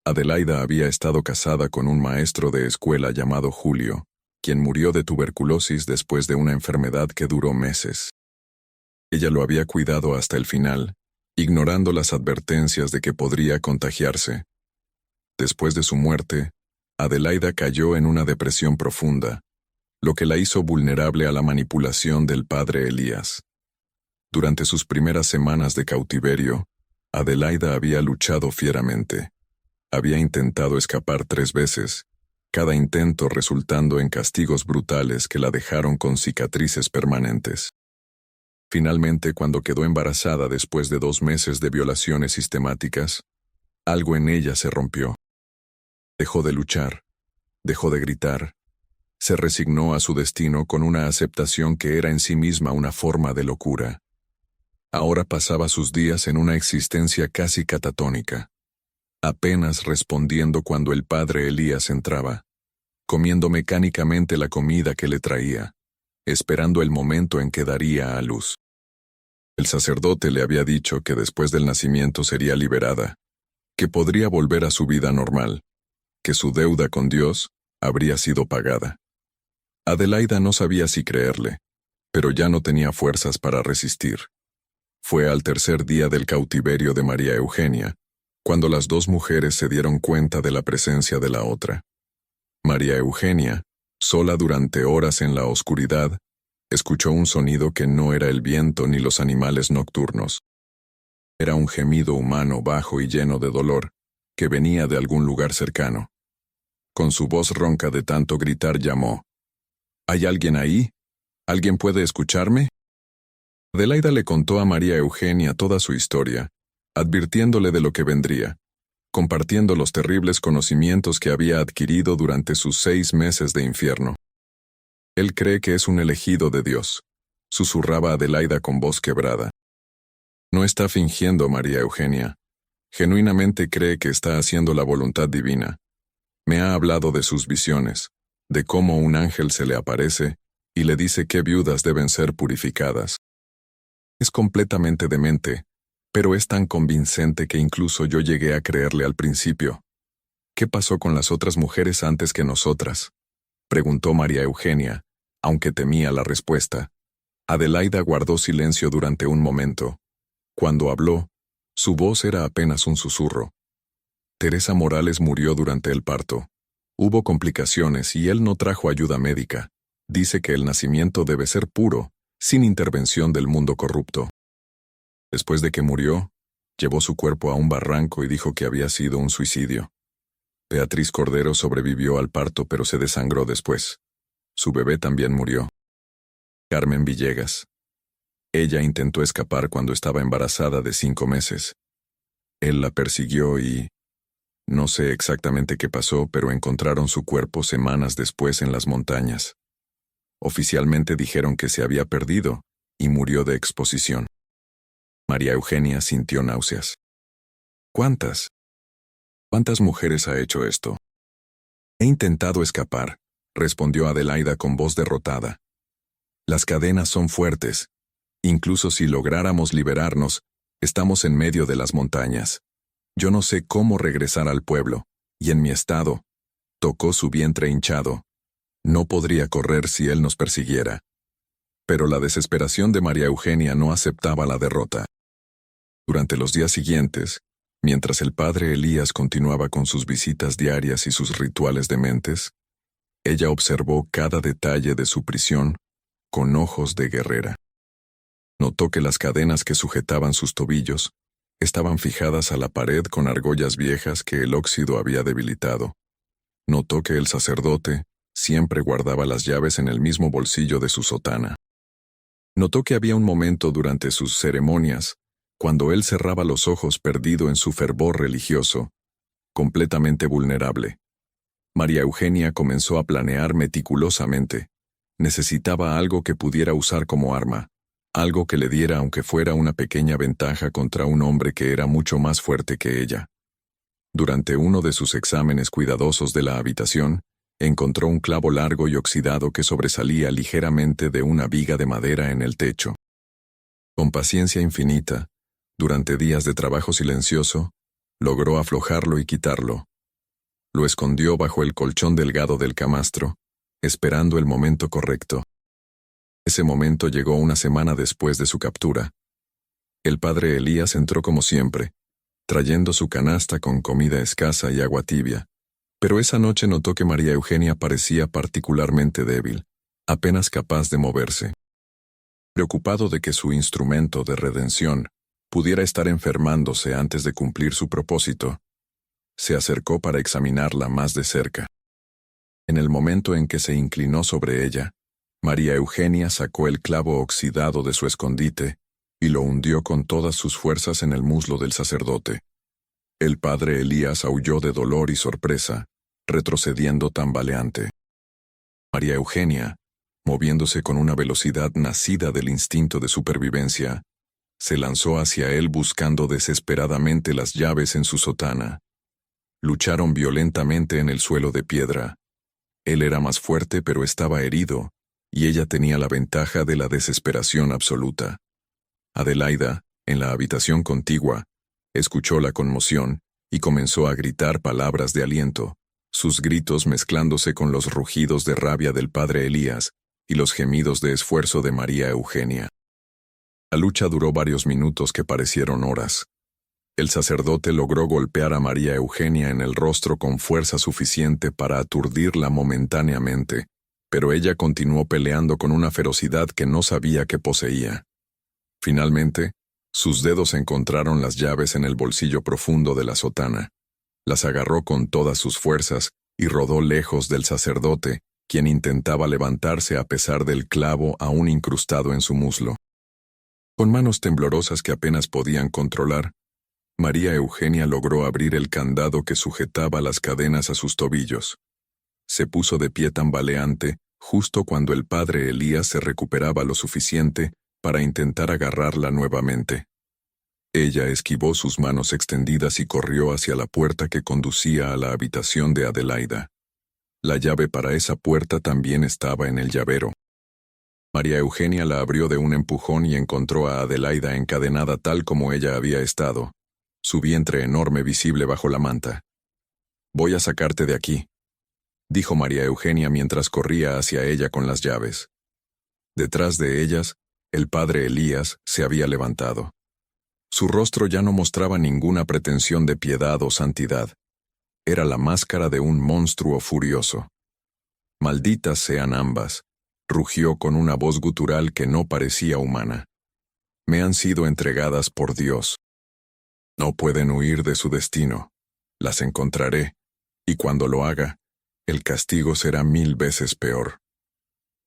Adelaida había estado casada con un maestro de escuela llamado Julio, quien murió de tuberculosis después de una enfermedad que duró meses. Ella lo había cuidado hasta el final, ignorando las advertencias de que podría contagiarse. Después de su muerte, Adelaida cayó en una depresión profunda, lo que la hizo vulnerable a la manipulación del padre Elías. Durante sus primeras semanas de cautiverio, Adelaida había luchado fieramente. Había intentado escapar 3 veces, cada intento resultando en castigos brutales que la dejaron con cicatrices permanentes. Finalmente, cuando quedó embarazada después de 2 meses de violaciones sistemáticas, algo en ella se rompió. Dejó de luchar, dejó de gritar, se resignó a su destino con una aceptación que era en sí misma una forma de locura. Ahora pasaba sus días en una existencia casi catatónica, apenas respondiendo cuando el padre Elías entraba, comiendo mecánicamente la comida que le traía, esperando el momento en que daría a luz. El sacerdote le había dicho que después del nacimiento sería liberada, que podría volver a su vida normal, que su deuda con Dios habría sido pagada. Adelaida no sabía si creerle, pero ya no tenía fuerzas para resistir. Fue al tercer día del cautiverio de María Eugenia, cuando las 2 mujeres se dieron cuenta de la presencia de la otra. María Eugenia, Sola durante horas en la oscuridad, escuchó un sonido que no era el viento ni los animales nocturnos. Era un gemido humano bajo y lleno de dolor, que venía de algún lugar cercano. Con su voz ronca de tanto gritar llamó: ¿Hay alguien ahí? ¿Alguien puede escucharme? Adelaida le contó a María Eugenia toda su historia, advirtiéndole de lo que vendría, compartiendo los terribles conocimientos que había adquirido durante sus 6 meses de infierno. Él cree que es un elegido de Dios, susurraba Adelaida con voz quebrada. No está fingiendo, María Eugenia. Genuinamente cree que está haciendo la voluntad divina. Me ha hablado de sus visiones, de cómo un ángel se le aparece y le dice qué viudas deben ser purificadas. Es completamente demente, pero es tan convincente que incluso yo llegué a creerle al principio. ¿Qué pasó con las otras mujeres antes que nosotras?, preguntó María Eugenia, aunque temía la respuesta. Adelaida guardó silencio durante un momento. Cuando habló, su voz era apenas un susurro. Teresa Morales murió durante el parto. Hubo complicaciones y él no trajo ayuda médica. Dice que el nacimiento debe ser puro, sin intervención del mundo corrupto. Después de que murió, llevó su cuerpo a un barranco y dijo que había sido un suicidio. Beatriz Cordero sobrevivió al parto pero se desangró después. Su bebé también murió. Carmen Villegas. Ella intentó escapar cuando estaba embarazada de 5 meses. Él la persiguió y... no sé exactamente qué pasó, pero encontraron su cuerpo semanas después en las montañas. Oficialmente dijeron que se había perdido y murió de exposición. María Eugenia sintió náuseas. ¿Cuántas? ¿Cuántas mujeres ha hecho esto? He intentado escapar, respondió Adelaida con voz derrotada. Las cadenas son fuertes. Incluso si lográramos liberarnos, estamos en medio de las montañas. Yo no sé cómo regresar al pueblo, y en mi estado, tocó su vientre hinchado. No podría correr si él nos persiguiera. Pero la desesperación de María Eugenia no aceptaba la derrota. Durante los días siguientes, mientras el padre Elías continuaba con sus visitas diarias y sus rituales dementes, ella observó cada detalle de su prisión con ojos de guerrera. Notó que las cadenas que sujetaban sus tobillos estaban fijadas a la pared con argollas viejas que el óxido había debilitado. Notó que el sacerdote siempre guardaba las llaves en el mismo bolsillo de su sotana. Notó que había un momento durante sus ceremonias cuando él cerraba los ojos perdido en su fervor religioso, completamente vulnerable. María Eugenia comenzó a planear meticulosamente. Necesitaba algo que pudiera usar como arma, algo que le diera aunque fuera una pequeña ventaja contra un hombre que era mucho más fuerte que ella. Durante uno de sus exámenes cuidadosos de la habitación, encontró un clavo largo y oxidado que sobresalía ligeramente de una viga de madera en el techo. Con paciencia infinita, durante días de trabajo silencioso, logró aflojarlo y quitarlo. Lo escondió bajo el colchón delgado del camastro, esperando el momento correcto. Ese momento llegó una semana después de su captura. El padre Elías entró como siempre, trayendo su canasta con comida escasa y agua tibia. Pero esa noche notó que María Eugenia parecía particularmente débil, apenas capaz de moverse. Preocupado de que su instrumento de redención pudiera estar enfermándose antes de cumplir su propósito, se acercó para examinarla más de cerca. En el momento en que se inclinó sobre ella, María Eugenia sacó el clavo oxidado de su escondite y lo hundió con todas sus fuerzas en el muslo del sacerdote. El padre Elías aulló de dolor y sorpresa, retrocediendo tambaleante. María Eugenia, moviéndose con una velocidad nacida del instinto de supervivencia, se lanzó hacia él buscando desesperadamente las llaves en su sotana. Lucharon violentamente en el suelo de piedra. Él era más fuerte pero estaba herido, y ella tenía la ventaja de la desesperación absoluta. Adelaida, en la habitación contigua, escuchó la conmoción y comenzó a gritar palabras de aliento, sus gritos mezclándose con los rugidos de rabia del padre Elías y los gemidos de esfuerzo de María Eugenia. La lucha duró varios minutos que parecieron horas. El sacerdote logró golpear a María Eugenia en el rostro con fuerza suficiente para aturdirla momentáneamente, pero ella continuó peleando con una ferocidad que no sabía que poseía. Finalmente, sus dedos encontraron las llaves en el bolsillo profundo de la sotana. Las agarró con todas sus fuerzas y rodó lejos del sacerdote, quien intentaba levantarse a pesar del clavo aún incrustado en su muslo. Con manos temblorosas que apenas podían controlar, María Eugenia logró abrir el candado que sujetaba las cadenas a sus tobillos. Se puso de pie tambaleante justo cuando el padre Elías se recuperaba lo suficiente para intentar agarrarla nuevamente. Ella esquivó sus manos extendidas y corrió hacia la puerta que conducía a la habitación de Adelaida. La llave para esa puerta también estaba en el llavero. María Eugenia la abrió de un empujón y encontró a Adelaida encadenada tal como ella había estado, su vientre enorme visible bajo la manta. «Voy a sacarte de aquí», dijo María Eugenia mientras corría hacia ella con las llaves. Detrás de ellas, el padre Elías se había levantado. Su rostro ya no mostraba ninguna pretensión de piedad o santidad. Era la máscara de un monstruo furioso. «Malditas sean ambas», rugió con una voz gutural que no parecía humana. «Me han sido entregadas por Dios. No pueden huir de su destino. Las encontraré, y cuando lo haga, el castigo será 1000 veces peor».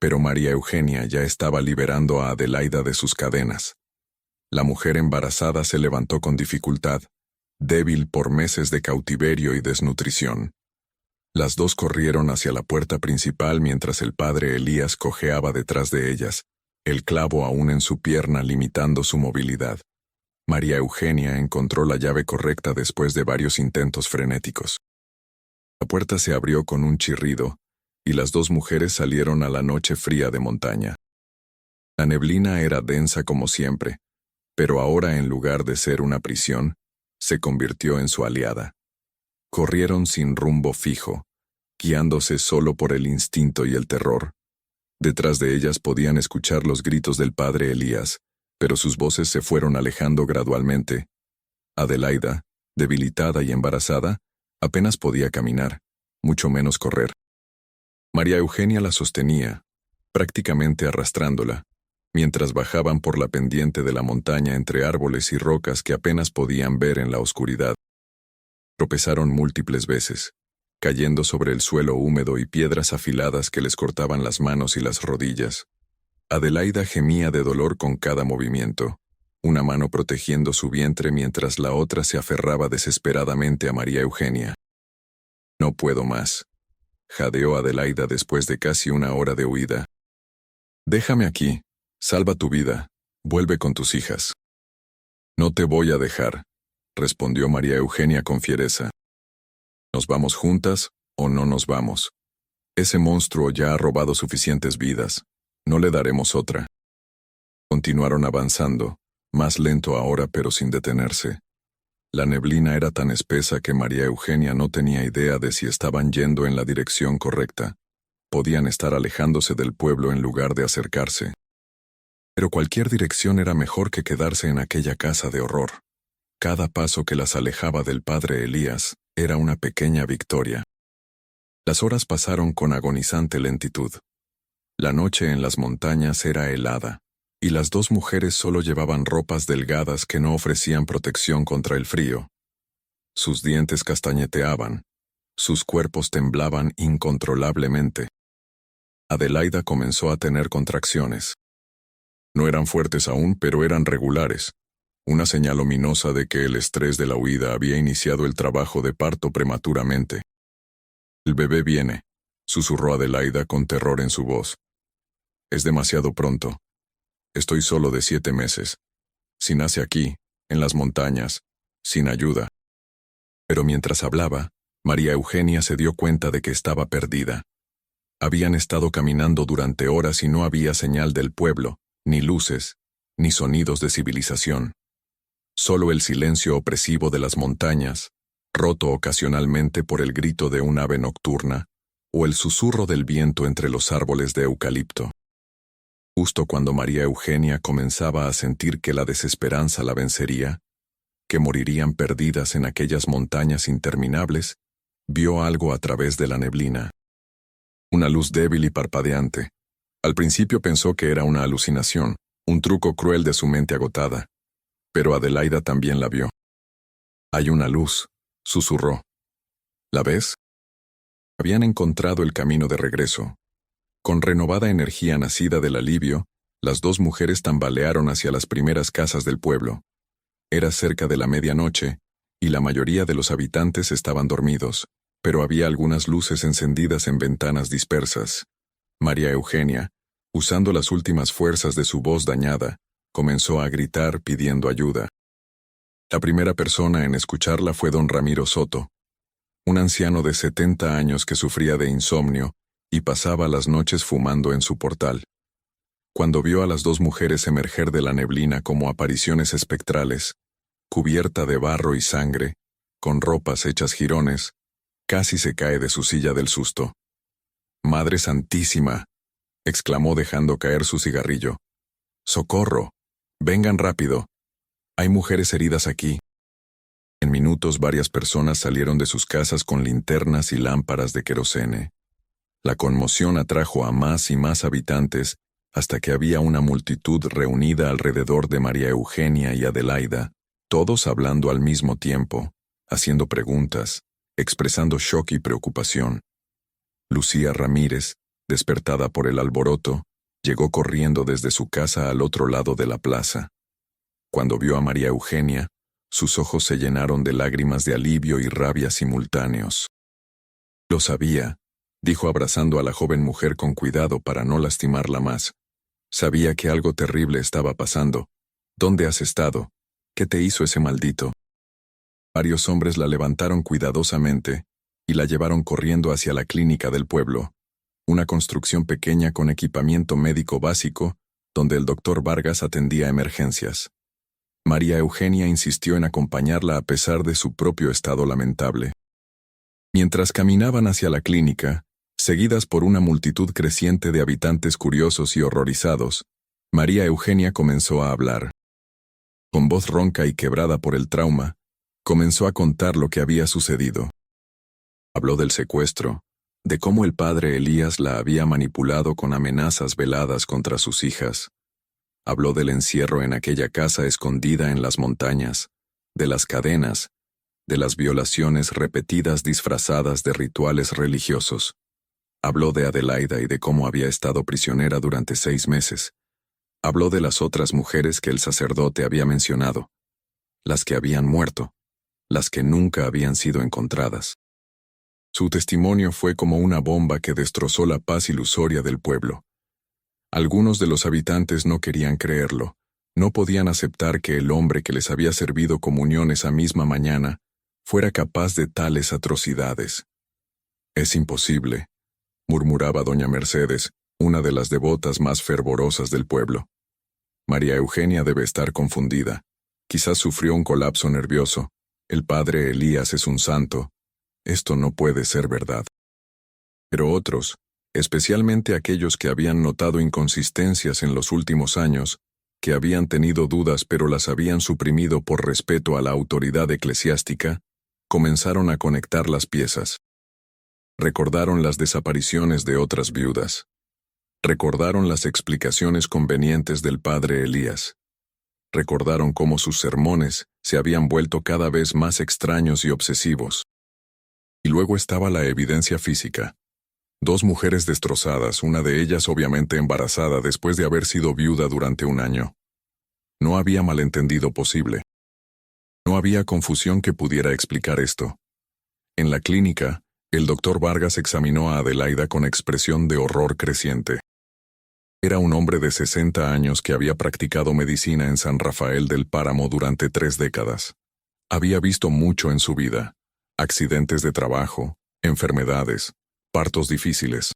Pero María Eugenia ya estaba liberando a Adelaida de sus cadenas. La mujer embarazada se levantó con dificultad, débil por meses de cautiverio y desnutrición. Las dos corrieron hacia la puerta principal mientras el padre Elías cojeaba detrás de ellas, el clavo aún en su pierna limitando su movilidad. María Eugenia encontró la llave correcta después de varios intentos frenéticos. La puerta se abrió con un chirrido, y las dos mujeres salieron a la noche fría de montaña. La neblina era densa como siempre, pero ahora en lugar de ser una prisión, se convirtió en su aliada. Corrieron sin rumbo fijo, guiándose solo por el instinto y el terror. Detrás de ellas podían escuchar los gritos del padre Elías, pero sus voces se fueron alejando gradualmente. Adelaida, debilitada y embarazada, apenas podía caminar, mucho menos correr. María Eugenia la sostenía, prácticamente arrastrándola, mientras bajaban por la pendiente de la montaña entre árboles y rocas que apenas podían ver en la oscuridad. Tropezaron múltiples veces, cayendo sobre el suelo húmedo y piedras afiladas que les cortaban las manos y las rodillas. Adelaida gemía de dolor con cada movimiento, una mano protegiendo su vientre mientras la otra se aferraba desesperadamente a María Eugenia. «No puedo más», jadeó Adelaida después de casi una hora de huida. «Déjame aquí, salva tu vida, vuelve con tus hijas». «No te voy a dejar», respondió María Eugenia con fiereza. «Nos vamos juntas o no nos vamos. Ese monstruo ya ha robado suficientes vidas, no le daremos otra». Continuaron avanzando, más lento ahora pero sin detenerse. La neblina era tan espesa que María Eugenia no tenía idea de si estaban yendo en la dirección correcta. Podían estar alejándose del pueblo en lugar de acercarse. Pero cualquier dirección era mejor que quedarse en aquella casa de horror. Cada paso que las alejaba del padre Elías era una pequeña victoria. Las horas pasaron con agonizante lentitud. La noche en las montañas era helada, y las dos mujeres solo llevaban ropas delgadas que no ofrecían protección contra el frío. Sus dientes castañeteaban, sus cuerpos temblaban incontrolablemente. Adelaida comenzó a tener contracciones. No eran fuertes aún, pero eran regulares, una señal ominosa de que el estrés de la huida había iniciado el trabajo de parto prematuramente. «El bebé viene», susurró Adelaida con terror en su voz. «Es demasiado pronto. Estoy solo de 7 meses. Si nace aquí, en las montañas, sin ayuda». Pero mientras hablaba, María Eugenia se dio cuenta de que estaba perdida. Habían estado caminando durante horas y no había señal del pueblo, ni luces, ni sonidos de civilización. Solo el silencio opresivo de las montañas, roto ocasionalmente por el grito de un ave nocturna, o el susurro del viento entre los árboles de eucalipto. Justo cuando María Eugenia comenzaba a sentir que la desesperanza la vencería, que morirían perdidas en aquellas montañas interminables, vio algo a través de la neblina. Una luz débil y parpadeante. Al principio pensó que era una alucinación, un truco cruel de su mente agotada. Pero Adelaida también la vio. «Hay una luz», susurró. «¿La ves?» Habían encontrado el camino de regreso. Con renovada energía nacida del alivio, las dos mujeres tambalearon hacia las primeras casas del pueblo. Era cerca de la medianoche, y la mayoría de los habitantes estaban dormidos, pero había algunas luces encendidas en ventanas dispersas. María Eugenia, usando las últimas fuerzas de su voz dañada, comenzó a gritar pidiendo ayuda. La primera persona en escucharla fue don Ramiro Soto, un anciano de 70 años que sufría de insomnio y pasaba las noches fumando en su portal. Cuando vio a las dos mujeres emerger de la neblina como apariciones espectrales, cubierta de barro y sangre, con ropas hechas jirones, casi se cae de su silla del susto. «¡Madre Santísima!», exclamó dejando caer su cigarrillo. «¡Socorro! Vengan rápido. Hay mujeres heridas aquí». En minutos varias personas salieron de sus casas con linternas y lámparas de querosene. La conmoción atrajo a más y más habitantes hasta que había una multitud reunida alrededor de María Eugenia y Adelaida, todos hablando al mismo tiempo, haciendo preguntas, expresando shock y preocupación. Lucía Ramírez, despertada por el alboroto, llegó corriendo desde su casa al otro lado de la plaza. Cuando vio a María Eugenia, sus ojos se llenaron de lágrimas de alivio y rabia simultáneos. «Lo sabía», dijo abrazando a la joven mujer con cuidado para no lastimarla más. «Sabía que algo terrible estaba pasando. ¿Dónde has estado? ¿Qué te hizo ese maldito?». Varios hombres la levantaron cuidadosamente y la llevaron corriendo hacia la clínica del pueblo, una construcción pequeña con equipamiento médico básico, donde el doctor Vargas atendía emergencias. María Eugenia insistió en acompañarla a pesar de su propio estado lamentable. Mientras caminaban hacia la clínica, seguidas por una multitud creciente de habitantes curiosos y horrorizados, María Eugenia comenzó a hablar. Con voz ronca y quebrada por el trauma, comenzó a contar lo que había sucedido. Habló del secuestro, de cómo el padre Elías la había manipulado con amenazas veladas contra sus hijas. Habló del encierro en aquella casa escondida en las montañas, de las cadenas, de las violaciones repetidas disfrazadas de rituales religiosos. Habló de Adelaida y de cómo había estado prisionera durante 6 meses. Habló de las otras mujeres que el sacerdote había mencionado, las que habían muerto, las que nunca habían sido encontradas. Su testimonio fue como una bomba que destrozó la paz ilusoria del pueblo. Algunos de los habitantes no querían creerlo, no podían aceptar que el hombre que les había servido comunión esa misma mañana fuera capaz de tales atrocidades. «Es imposible», murmuraba doña Mercedes, una de las devotas más fervorosas del pueblo. «María Eugenia debe estar confundida. Quizás sufrió un colapso nervioso. El padre Elías es un santo. Esto no puede ser verdad». Pero otros, especialmente aquellos que habían notado inconsistencias en los últimos años, que habían tenido dudas pero las habían suprimido por respeto a la autoridad eclesiástica, comenzaron a conectar las piezas. Recordaron las desapariciones de otras viudas. Recordaron las explicaciones convenientes del padre Elías. Recordaron cómo sus sermones se habían vuelto cada vez más extraños y obsesivos. Y luego estaba la evidencia física. 2 mujeres destrozadas, una de ellas obviamente embarazada después de haber sido viuda durante 1 año. No había malentendido posible. No había confusión que pudiera explicar esto. En la clínica, el doctor Vargas examinó a Adelaida con expresión de horror creciente. Era un hombre de 60 años que había practicado medicina en San Rafael del Páramo durante 3 décadas. Había visto mucho en su vida: accidentes de trabajo, enfermedades, partos difíciles.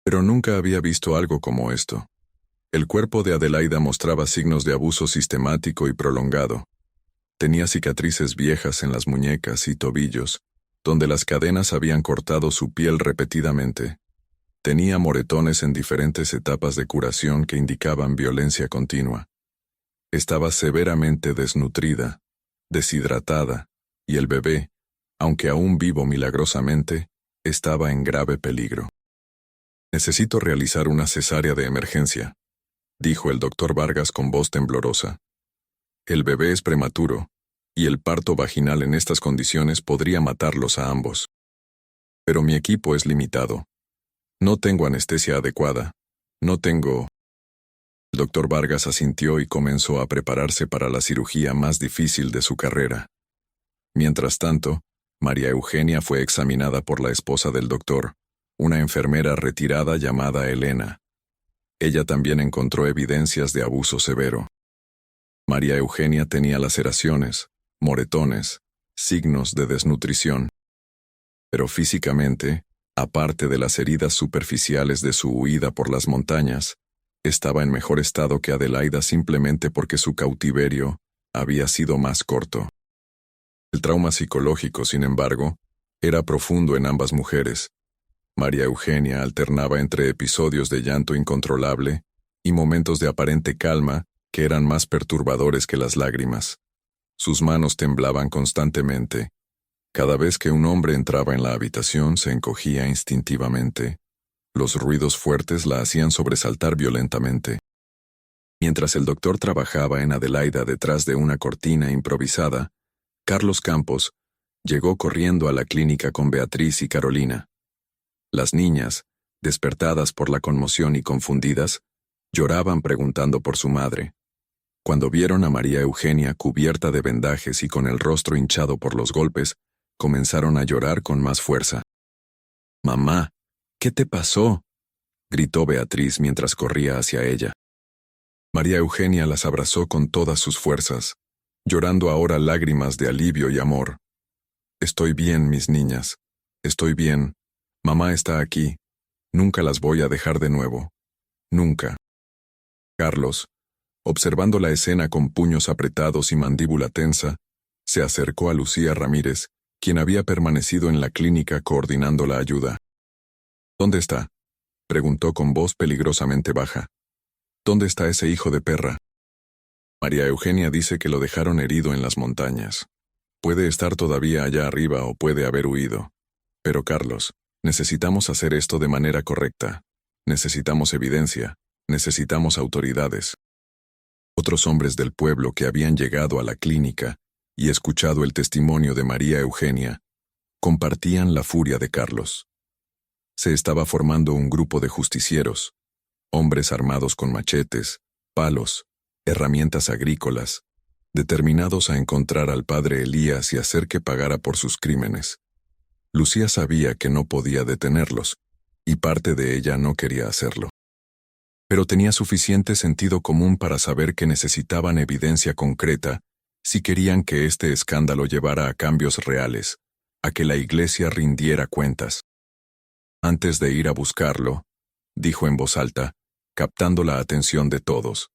Pero nunca había visto algo como esto. El cuerpo de Adelaida mostraba signos de abuso sistemático y prolongado. Tenía cicatrices viejas en las muñecas y tobillos, donde las cadenas habían cortado su piel repetidamente. Tenía moretones en diferentes etapas de curación que indicaban violencia continua. Estaba severamente desnutrida, deshidratada, y el bebé, aunque aún vivo milagrosamente, estaba en grave peligro. Necesito realizar una cesárea de emergencia, dijo el doctor Vargas con voz temblorosa. El bebé es prematuro, y el parto vaginal en estas condiciones podría matarlos a ambos. Pero mi equipo es limitado. No tengo anestesia adecuada. No tengo... El doctor Vargas asintió y comenzó a prepararse para la cirugía más difícil de su carrera. Mientras tanto, María Eugenia fue examinada por la esposa del doctor, una enfermera retirada llamada Elena. Ella también encontró evidencias de abuso severo. María Eugenia tenía laceraciones, moretones, signos de desnutrición. Pero físicamente, aparte de las heridas superficiales de su huida por las montañas, estaba en mejor estado que Adelaida simplemente porque su cautiverio había sido más corto. El trauma psicológico, sin embargo, era profundo en ambas mujeres. María Eugenia alternaba entre episodios de llanto incontrolable y momentos de aparente calma que eran más perturbadores que las lágrimas. Sus manos temblaban constantemente. Cada vez que un hombre entraba en la habitación se encogía instintivamente. Los ruidos fuertes la hacían sobresaltar violentamente. Mientras el doctor trabajaba en Adelaida detrás de una cortina improvisada, Carlos Campos llegó corriendo a la clínica con Beatriz y Carolina. Las niñas, despertadas por la conmoción y confundidas, lloraban preguntando por su madre. Cuando vieron a María Eugenia cubierta de vendajes y con el rostro hinchado por los golpes, comenzaron a llorar con más fuerza. «Mamá, ¿qué te pasó?», gritó Beatriz mientras corría hacia ella. María Eugenia las abrazó con todas sus fuerzas, llorando ahora lágrimas de alivio y amor. «Estoy bien, mis niñas. Estoy bien. Mamá está aquí. Nunca las voy a dejar de nuevo. Nunca». Carlos, observando la escena con puños apretados y mandíbula tensa, se acercó a Lucía Ramírez, quien había permanecido en la clínica coordinando la ayuda. «¿Dónde está?», preguntó con voz peligrosamente baja. «¿Dónde está ese hijo de perra?». María Eugenia dice que lo dejaron herido en las montañas. Puede estar todavía allá arriba o puede haber huido. Pero Carlos, necesitamos hacer esto de manera correcta. Necesitamos evidencia. Necesitamos autoridades. Otros hombres del pueblo que habían llegado a la clínica y escuchado el testimonio de María Eugenia compartían la furia de Carlos. Se estaba formando un grupo de justicieros, hombres armados con machetes, palos, herramientas agrícolas, determinados a encontrar al padre Elías y hacer que pagara por sus crímenes. Lucía sabía que no podía detenerlos, y parte de ella no quería hacerlo. Pero tenía suficiente sentido común para saber que necesitaban evidencia concreta si querían que este escándalo llevara a cambios reales, a que la iglesia rindiera cuentas. Antes de ir a buscarlo, dijo en voz alta, captando la atención de todos,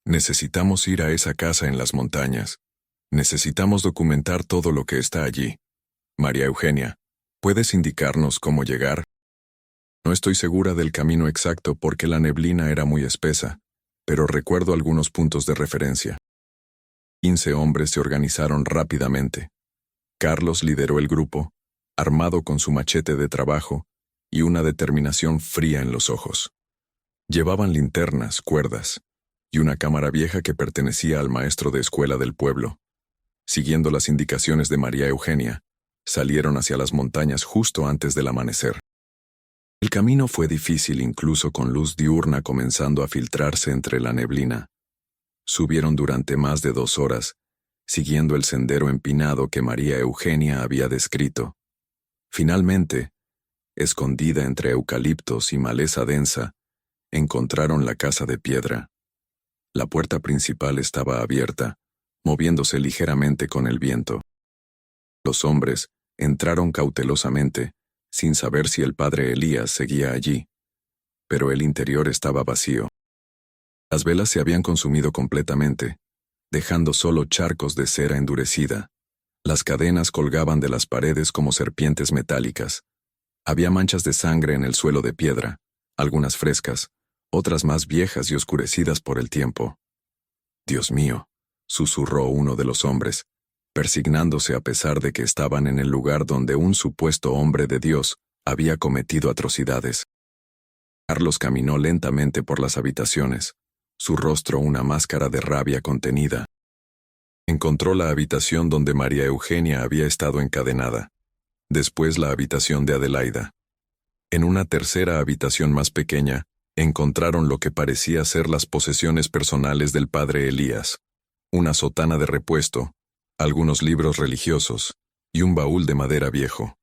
necesitamos ir a esa casa en las montañas. Necesitamos documentar todo lo que está allí. María Eugenia, ¿puedes indicarnos cómo llegar? No estoy segura del camino exacto porque la neblina era muy espesa, pero recuerdo algunos puntos de referencia. 15 hombres se organizaron rápidamente. Carlos lideró el grupo, armado con su machete de trabajo y una determinación fría en los ojos. Llevaban linternas, cuerdas y una cámara vieja que pertenecía al maestro de escuela del pueblo. Siguiendo las indicaciones de María Eugenia, salieron hacia las montañas justo antes del amanecer. El camino fue difícil incluso con luz diurna comenzando a filtrarse entre la neblina. Subieron durante más de 2 horas, siguiendo el sendero empinado que María Eugenia había descrito. Finalmente, escondida entre eucaliptos y maleza densa, encontraron la casa de piedra. La puerta principal estaba abierta, moviéndose ligeramente con el viento. Los hombres entraron cautelosamente, sin saber si el padre Elías seguía allí, pero el interior estaba vacío. Las velas se habían consumido completamente, dejando solo charcos de cera endurecida. Las cadenas colgaban de las paredes como serpientes metálicas. Había manchas de sangre en el suelo de piedra, algunas frescas, otras más viejas y oscurecidas por el tiempo. «Dios mío», susurró uno de los hombres, persignándose a pesar de que estaban en el lugar donde un supuesto hombre de Dios había cometido atrocidades. Carlos caminó lentamente por las habitaciones, su rostro una máscara de rabia contenida. Encontró la habitación donde María Eugenia había estado encadenada, después la habitación de Adelaida. En una tercera habitación más pequeña, encontraron lo que parecía ser las posesiones personales del padre Elías, una sotana de repuesto, algunos libros religiosos y un baúl de madera viejo.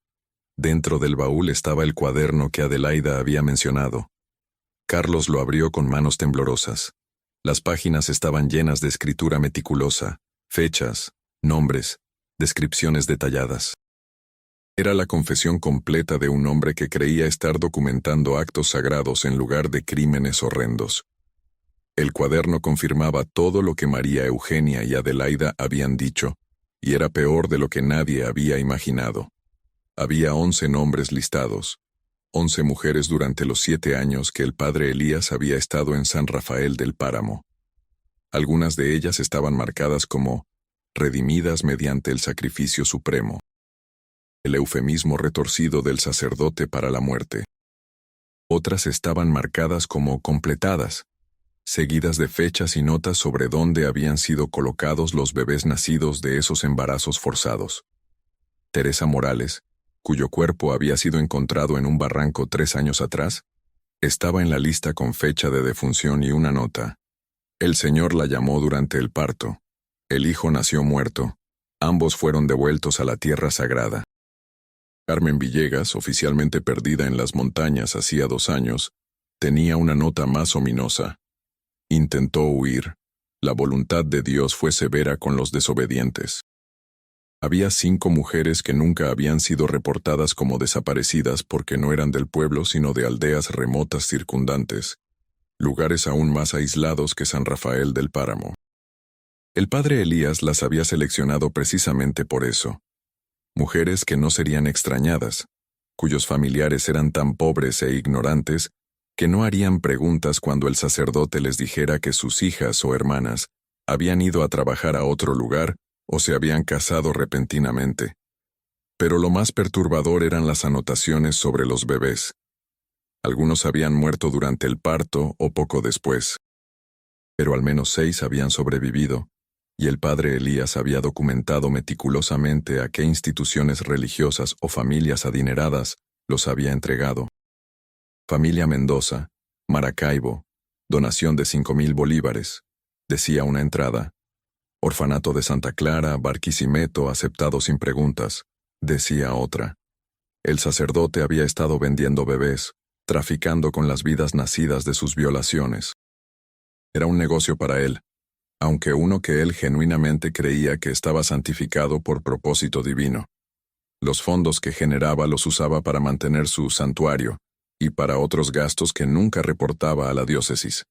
Dentro del baúl estaba el cuaderno que Adelaida había mencionado. Carlos lo abrió con manos temblorosas. Las páginas estaban llenas de escritura meticulosa, fechas, nombres, descripciones detalladas. Era la confesión completa de un hombre que creía estar documentando actos sagrados en lugar de crímenes horrendos. El cuaderno confirmaba todo lo que María Eugenia y Adelaida habían dicho, y era peor de lo que nadie había imaginado. Había 11 nombres listados, 11 mujeres durante los 7 años que el padre Elías había estado en San Rafael del Páramo. Algunas de ellas estaban marcadas como redimidas mediante el sacrificio supremo, el eufemismo retorcido del sacerdote para la muerte. Otras estaban marcadas como completadas, seguidas de fechas y notas sobre dónde habían sido colocados los bebés nacidos de esos embarazos forzados. Teresa Morales, cuyo cuerpo había sido encontrado en un barranco 3 años atrás, estaba en la lista con fecha de defunción y una nota. El Señor la llamó durante el parto. El hijo nació muerto. Ambos fueron devueltos a la tierra sagrada. Carmen Villegas, oficialmente perdida en las montañas hacía 2 años, tenía una nota más ominosa. Intentó huir. La voluntad de Dios fue severa con los desobedientes. Había 5 mujeres que nunca habían sido reportadas como desaparecidas porque no eran del pueblo sino de aldeas remotas circundantes, lugares aún más aislados que San Rafael del Páramo. El padre Elías las había seleccionado precisamente por eso. Mujeres que no serían extrañadas, cuyos familiares eran tan pobres e ignorantes que no harían preguntas cuando el sacerdote les dijera que sus hijas o hermanas habían ido a trabajar a otro lugar o se habían casado repentinamente. Pero lo más perturbador eran las anotaciones sobre los bebés. Algunos habían muerto durante el parto o poco después. Pero al menos 6 habían sobrevivido, y el padre Elías había documentado meticulosamente a qué instituciones religiosas o familias adineradas los había entregado. Familia Mendoza, Maracaibo, donación de 5,000 bolívares, decía una entrada. Orfanato de Santa Clara, Barquisimeto, aceptado sin preguntas, decía otra. El sacerdote había estado vendiendo bebés, traficando con las vidas nacidas de sus violaciones. Era un negocio para él, aunque uno que él genuinamente creía que estaba santificado por propósito divino. Los fondos que generaba los usaba para mantener su santuario y para otros gastos que nunca reportaba a la diócesis.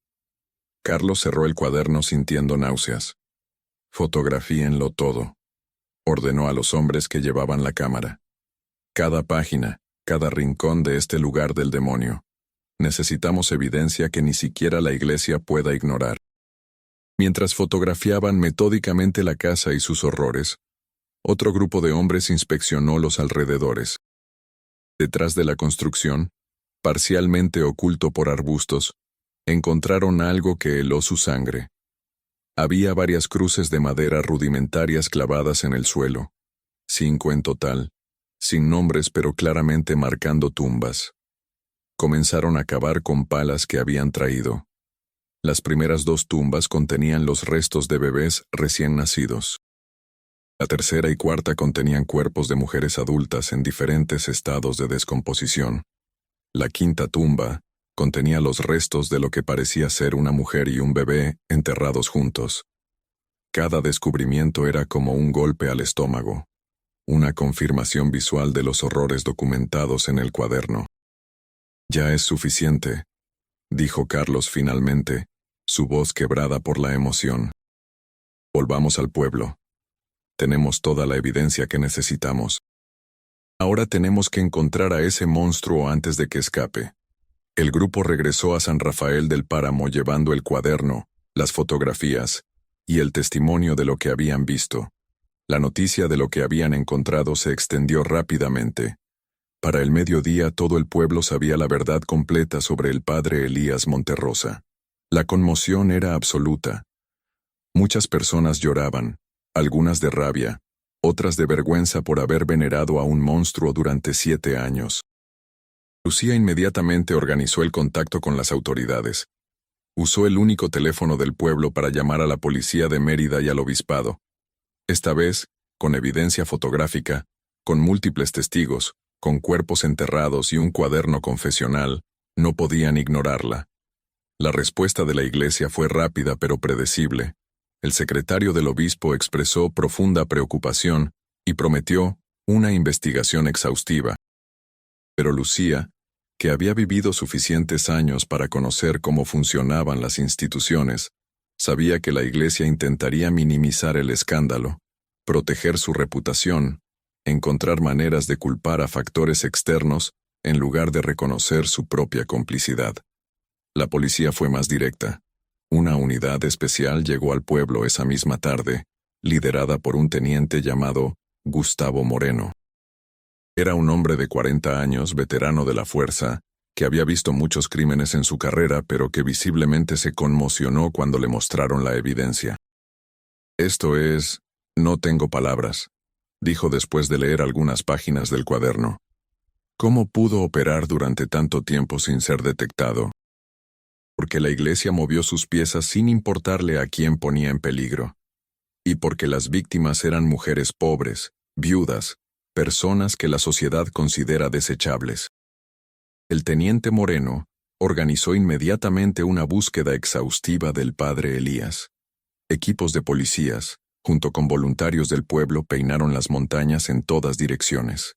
Carlos cerró el cuaderno sintiendo náuseas. Fotografíenlo todo. Ordenó a los hombres que llevaban la cámara. Cada página, cada rincón de este lugar del demonio. Necesitamos evidencia que ni siquiera la iglesia pueda ignorar. Mientras fotografiaban metódicamente la casa y sus horrores, otro grupo de hombres inspeccionó los alrededores. Detrás de la construcción, parcialmente oculto por arbustos, encontraron algo que heló su sangre. Había varias cruces de madera rudimentarias clavadas en el suelo, 5 en total, sin nombres pero claramente marcando tumbas. Comenzaron a cavar con palas que habían traído. Las primeras 2 tumbas contenían los restos de bebés recién nacidos. La tercera y cuarta contenían cuerpos de mujeres adultas en diferentes estados de descomposición. La quinta tumba contenía los restos de lo que parecía ser una mujer y un bebé enterrados juntos. Cada descubrimiento era como un golpe al estómago, una confirmación visual de los horrores documentados en el cuaderno. «Ya es suficiente», dijo Carlos finalmente, su voz quebrada por la emoción. «Volvamos al pueblo. Tenemos toda la evidencia que necesitamos. Ahora tenemos que encontrar a ese monstruo antes de que escape». El grupo regresó a San Rafael del Páramo llevando el cuaderno, las fotografías y el testimonio de lo que habían visto. La noticia de lo que habían encontrado se extendió rápidamente. Para el mediodía todo el pueblo sabía la verdad completa sobre el padre Elías Monterrosa. La conmoción era absoluta. Muchas personas lloraban, algunas de rabia, otras de vergüenza por haber venerado a un monstruo durante 7 años. Lucía inmediatamente organizó el contacto con las autoridades. Usó el único teléfono del pueblo para llamar a la policía de Mérida y al obispado. Esta vez, con evidencia fotográfica, con múltiples testigos, con cuerpos enterrados y un cuaderno confesional, no podían ignorarla. La respuesta de la iglesia fue rápida pero predecible. El secretario del obispo expresó profunda preocupación y prometió una investigación exhaustiva. Pero Lucía, que había vivido suficientes años para conocer cómo funcionaban las instituciones, sabía que la iglesia intentaría minimizar el escándalo, proteger su reputación, encontrar maneras de culpar a factores externos en lugar de reconocer su propia complicidad. La policía fue más directa. Una unidad especial llegó al pueblo esa misma tarde, liderada por un teniente llamado Gustavo Moreno. Era un hombre de 40 años, veterano de la fuerza, que había visto muchos crímenes en su carrera, pero que visiblemente se conmocionó cuando le mostraron la evidencia. No tengo palabras, dijo después de leer algunas páginas del cuaderno. ¿Cómo pudo operar durante tanto tiempo sin ser detectado? Porque la iglesia movió sus piezas sin importarle a quién ponía en peligro. Y porque las víctimas eran mujeres pobres, viudas, personas que la sociedad considera desechables. El teniente Moreno organizó inmediatamente una búsqueda exhaustiva del padre Elías. Equipos de policías, junto con voluntarios del pueblo, peinaron las montañas en todas direcciones.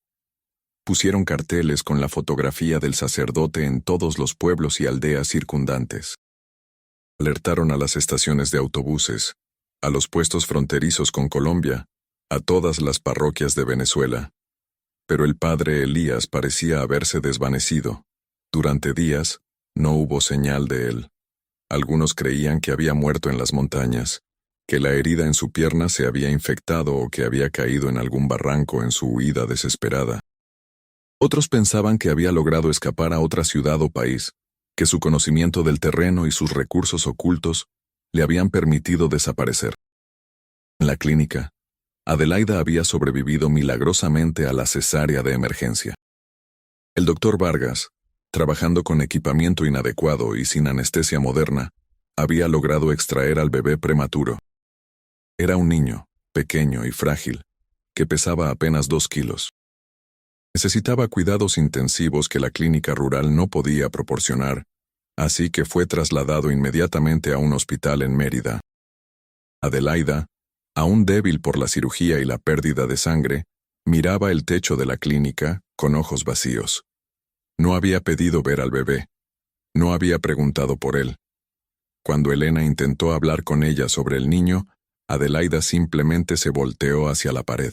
Pusieron carteles con la fotografía del sacerdote en todos los pueblos y aldeas circundantes. Alertaron a las estaciones de autobuses, a los puestos fronterizos con Colombia, a todas las parroquias de Venezuela. Pero el padre Elías parecía haberse desvanecido. Durante días, no hubo señal de él. Algunos creían que había muerto en las montañas, que la herida en su pierna se había infectado o que había caído en algún barranco en su huida desesperada. Otros pensaban que había logrado escapar a otra ciudad o país, que su conocimiento del terreno y sus recursos ocultos le habían permitido desaparecer. En la clínica, Adelaida había sobrevivido milagrosamente a la cesárea de emergencia. El doctor Vargas, trabajando con equipamiento inadecuado y sin anestesia moderna, había logrado extraer al bebé prematuro. Era un niño, pequeño y frágil, que pesaba apenas 2 kilos. Necesitaba cuidados intensivos que la clínica rural no podía proporcionar, así que fue trasladado inmediatamente a un hospital en Mérida. Adelaida, aún débil por la cirugía y la pérdida de sangre, miraba el techo de la clínica con ojos vacíos. No había pedido ver al bebé. No había preguntado por él. Cuando Elena intentó hablar con ella sobre el niño, Adelaida simplemente se volteó hacia la pared.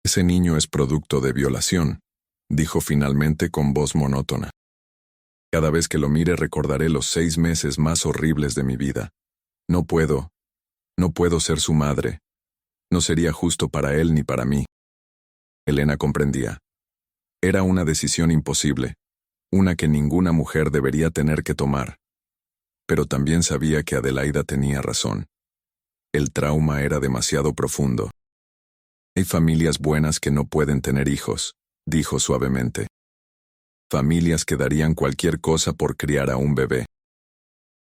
«Ese niño es producto de violación», dijo finalmente con voz monótona. «Cada vez que lo mire recordaré los 6 meses más horribles de mi vida. No puedo ser su madre. No sería justo para él ni para mí». Elena comprendía. Era una decisión imposible, una que ninguna mujer debería tener que tomar. Pero también sabía que Adelaida tenía razón. El trauma era demasiado profundo. «Hay familias buenas que no pueden tener hijos», dijo suavemente. «Familias que darían cualquier cosa por criar a un bebé.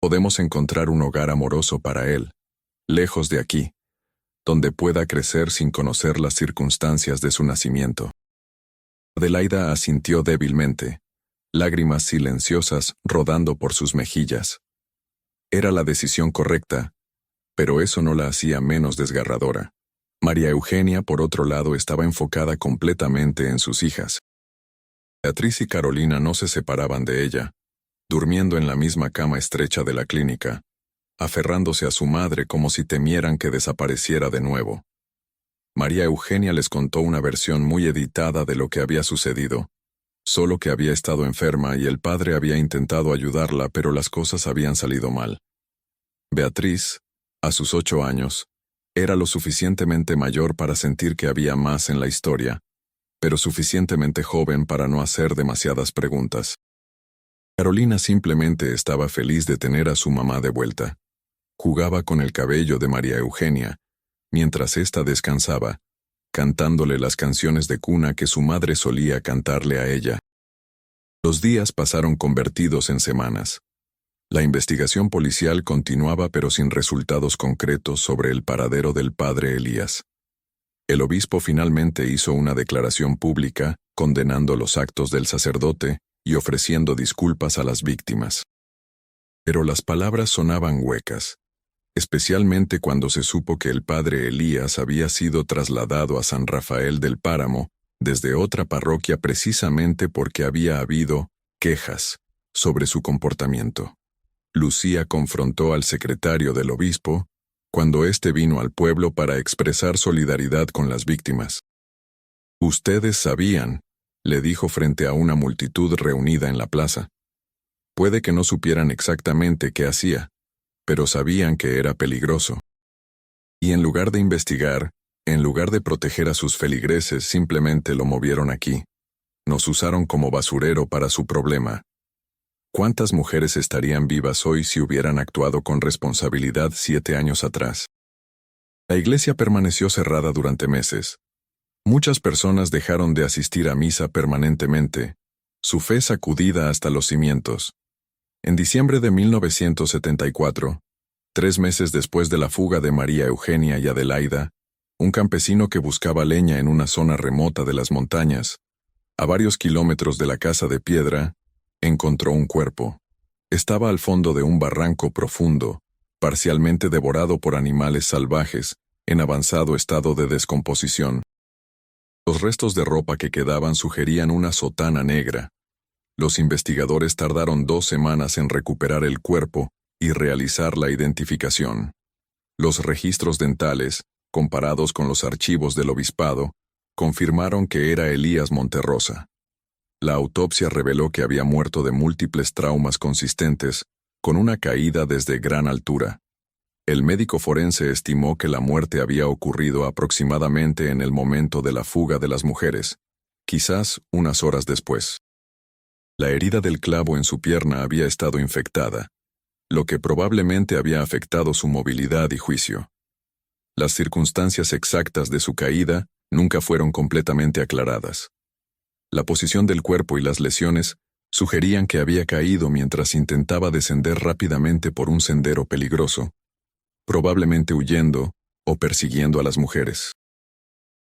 Podemos encontrar un hogar amoroso para él, lejos de aquí, donde pueda crecer sin conocer las circunstancias de su nacimiento». Adelaida asintió débilmente, lágrimas silenciosas rodando por sus mejillas. Era la decisión correcta, pero eso no la hacía menos desgarradora. María Eugenia, por otro lado, estaba enfocada completamente en sus hijas. Beatriz y Carolina no se separaban de ella, durmiendo en la misma cama estrecha de la clínica, aferrándose a su madre como si temieran que desapareciera de nuevo. María Eugenia les contó una versión muy editada de lo que había sucedido, solo que había estado enferma y el padre había intentado ayudarla, pero las cosas habían salido mal. Beatriz, a sus 8 años, era lo suficientemente mayor para sentir que había más en la historia, pero suficientemente joven para no hacer demasiadas preguntas. Carolina simplemente estaba feliz de tener a su mamá de vuelta. Jugaba con el cabello de María Eugenia, mientras ésta descansaba, cantándole las canciones de cuna que su madre solía cantarle a ella. Los días pasaron convertidos en semanas. La investigación policial continuaba pero sin resultados concretos sobre el paradero del padre Elías. El obispo finalmente hizo una declaración pública, condenando los actos del sacerdote y ofreciendo disculpas a las víctimas. Pero las palabras sonaban huecas, especialmente cuando se supo que el padre Elías había sido trasladado a San Rafael del Páramo desde otra parroquia precisamente porque había habido quejas sobre su comportamiento. Lucía confrontó al secretario del obispo cuando éste vino al pueblo para expresar solidaridad con las víctimas. «Ustedes sabían», le dijo frente a una multitud reunida en la plaza. Puede que no supieran exactamente qué hacía, pero sabían que era peligroso. Y en lugar de investigar, en lugar de proteger a sus feligreses, simplemente lo movieron aquí. Nos usaron como basurero para su problema. ¿Cuántas mujeres estarían vivas hoy si hubieran actuado con responsabilidad 7 años atrás? La iglesia permaneció cerrada durante meses. Muchas personas dejaron de asistir a misa permanentemente, su fe sacudida hasta los cimientos. En diciembre de 1974, 3 meses después de la fuga de María Eugenia y Adelaida, un campesino que buscaba leña en una zona remota de las montañas, a varios kilómetros de la casa de piedra, encontró un cuerpo. Estaba al fondo de un barranco profundo, parcialmente devorado por animales salvajes, en avanzado estado de descomposición. Los restos de ropa que quedaban sugerían una sotana negra. Los investigadores tardaron 2 semanas en recuperar el cuerpo y realizar la identificación. Los registros dentales, comparados con los archivos del obispado, confirmaron que era Elías Monterrosa. La autopsia reveló que había muerto de múltiples traumas consistentes, con una caída desde gran altura. El médico forense estimó que la muerte había ocurrido aproximadamente en el momento de la fuga de las mujeres, quizás unas horas después. La herida del clavo en su pierna había estado infectada, lo que probablemente había afectado su movilidad y juicio. Las circunstancias exactas de su caída nunca fueron completamente aclaradas. La posición del cuerpo y las lesiones sugerían que había caído mientras intentaba descender rápidamente por un sendero peligroso, probablemente huyendo o persiguiendo a las mujeres.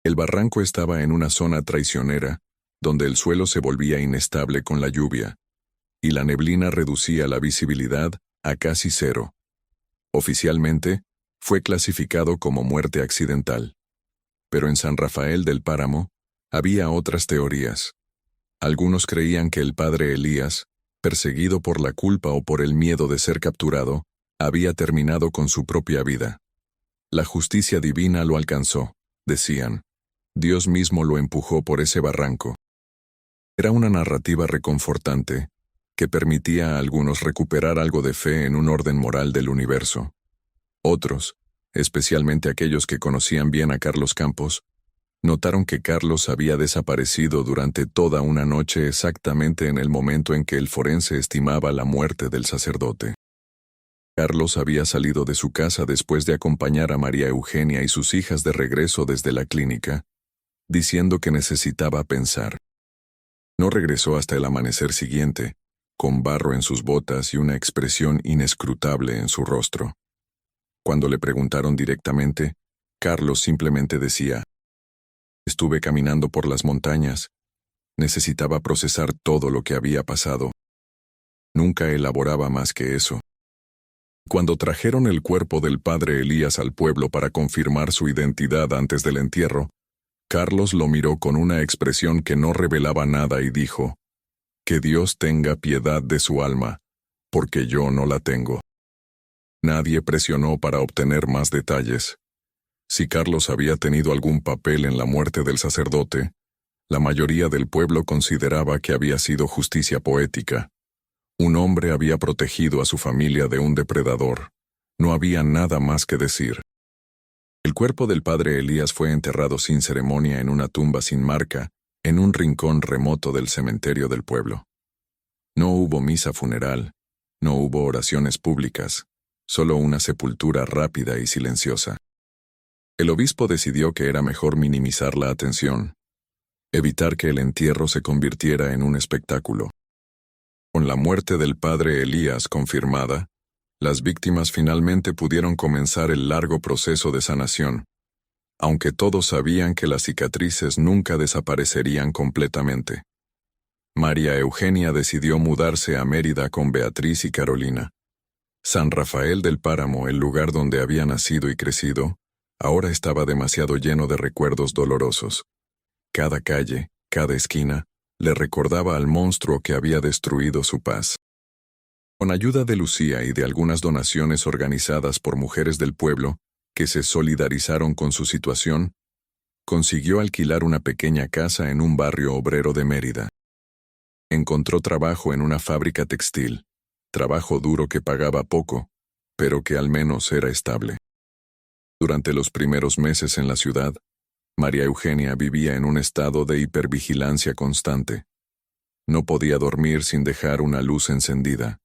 El barranco estaba en una zona traicionera, donde el suelo se volvía inestable con la lluvia, y la neblina reducía la visibilidad a casi cero. Oficialmente, fue clasificado como muerte accidental. Pero en San Rafael del Páramo, había otras teorías. Algunos creían que el padre Elías, perseguido por la culpa o por el miedo de ser capturado, había terminado con su propia vida. La justicia divina lo alcanzó, decían. Dios mismo lo empujó por ese barranco. Era una narrativa reconfortante, que permitía a algunos recuperar algo de fe en un orden moral del universo. Otros, especialmente aquellos que conocían bien a Carlos Campos, notaron que Carlos había desaparecido durante toda una noche exactamente en el momento en que el forense estimaba la muerte del sacerdote. Carlos había salido de su casa después de acompañar a María Eugenia y sus hijas de regreso desde la clínica, diciendo que necesitaba pensar. No regresó hasta el amanecer siguiente, con barro en sus botas y una expresión inescrutable en su rostro. Cuando le preguntaron directamente, Carlos simplemente decía: «Estuve caminando por las montañas. Necesitaba procesar todo lo que había pasado. Nunca elaboraba más que eso». Cuando trajeron el cuerpo del padre Elías al pueblo para confirmar su identidad antes del entierro, Carlos lo miró con una expresión que no revelaba nada y dijo: «Que Dios tenga piedad de su alma, porque yo no la tengo». Nadie presionó para obtener más detalles. Si Carlos había tenido algún papel en la muerte del sacerdote, la mayoría del pueblo consideraba que había sido justicia poética. Un hombre había protegido a su familia de un depredador. No había nada más que decir. El cuerpo del padre Elías fue enterrado sin ceremonia en una tumba sin marca, en un rincón remoto del cementerio del pueblo. No hubo misa funeral, no hubo oraciones públicas, solo una sepultura rápida y silenciosa. El obispo decidió que era mejor minimizar la atención, evitar que el entierro se convirtiera en un espectáculo. Con la muerte del padre Elías confirmada, las víctimas finalmente pudieron comenzar el largo proceso de sanación, aunque todos sabían que las cicatrices nunca desaparecerían completamente. María Eugenia decidió mudarse a Mérida con Beatriz y Carolina. San Rafael del Páramo, el lugar donde había nacido y crecido, ahora estaba demasiado lleno de recuerdos dolorosos. Cada calle, cada esquina, le recordaba al monstruo que había destruido su paz. Con ayuda de Lucía y de algunas donaciones organizadas por mujeres del pueblo, que se solidarizaron con su situación, consiguió alquilar una pequeña casa en un barrio obrero de Mérida. Encontró trabajo en una fábrica textil, trabajo duro que pagaba poco, pero que al menos era estable. Durante los primeros meses en la ciudad, María Eugenia vivía en un estado de hipervigilancia constante. No podía dormir sin dejar una luz encendida.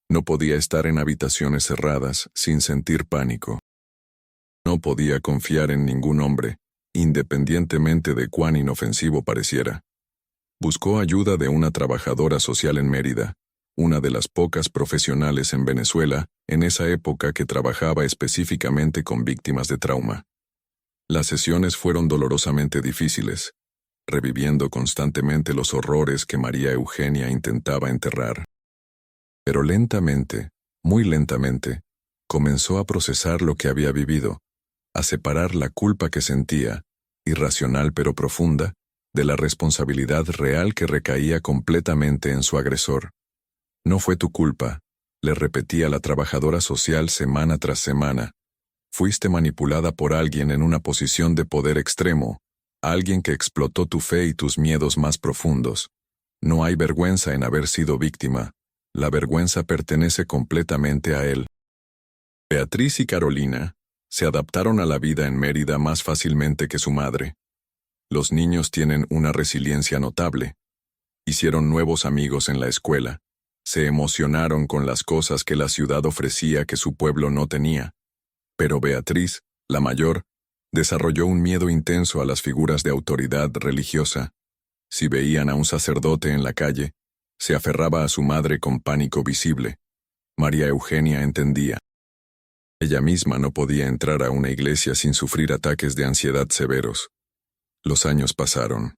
No podía estar en habitaciones cerradas sin sentir pánico. No podía confiar en ningún hombre, independientemente de cuán inofensivo pareciera. Buscó ayuda de una trabajadora social en Mérida, una de las pocas profesionales en Venezuela en esa época que trabajaba específicamente con víctimas de trauma. Las sesiones fueron dolorosamente difíciles, reviviendo constantemente los horrores que María Eugenia intentaba enterrar. Pero lentamente, muy lentamente, comenzó a procesar lo que había vivido, a separar la culpa que sentía, irracional pero profunda, de la responsabilidad real que recaía completamente en su agresor. No fue tu culpa, le repetía la trabajadora social semana tras semana. Fuiste manipulada por alguien en una posición de poder extremo, alguien que explotó tu fe y tus miedos más profundos. No hay vergüenza en haber sido víctima, la vergüenza pertenece completamente a él. Beatriz y Carolina se adaptaron a la vida en Mérida más fácilmente que su madre. Los niños tienen una resiliencia notable. Hicieron nuevos amigos en la escuela. Se emocionaron con las cosas que la ciudad ofrecía que su pueblo no tenía. Pero Beatriz, la mayor, desarrolló un miedo intenso a las figuras de autoridad religiosa. Si veían a un sacerdote en la calle, se aferraba a su madre con pánico visible. María Eugenia entendía. Ella misma no podía entrar a una iglesia sin sufrir ataques de ansiedad severos. Los años pasaron.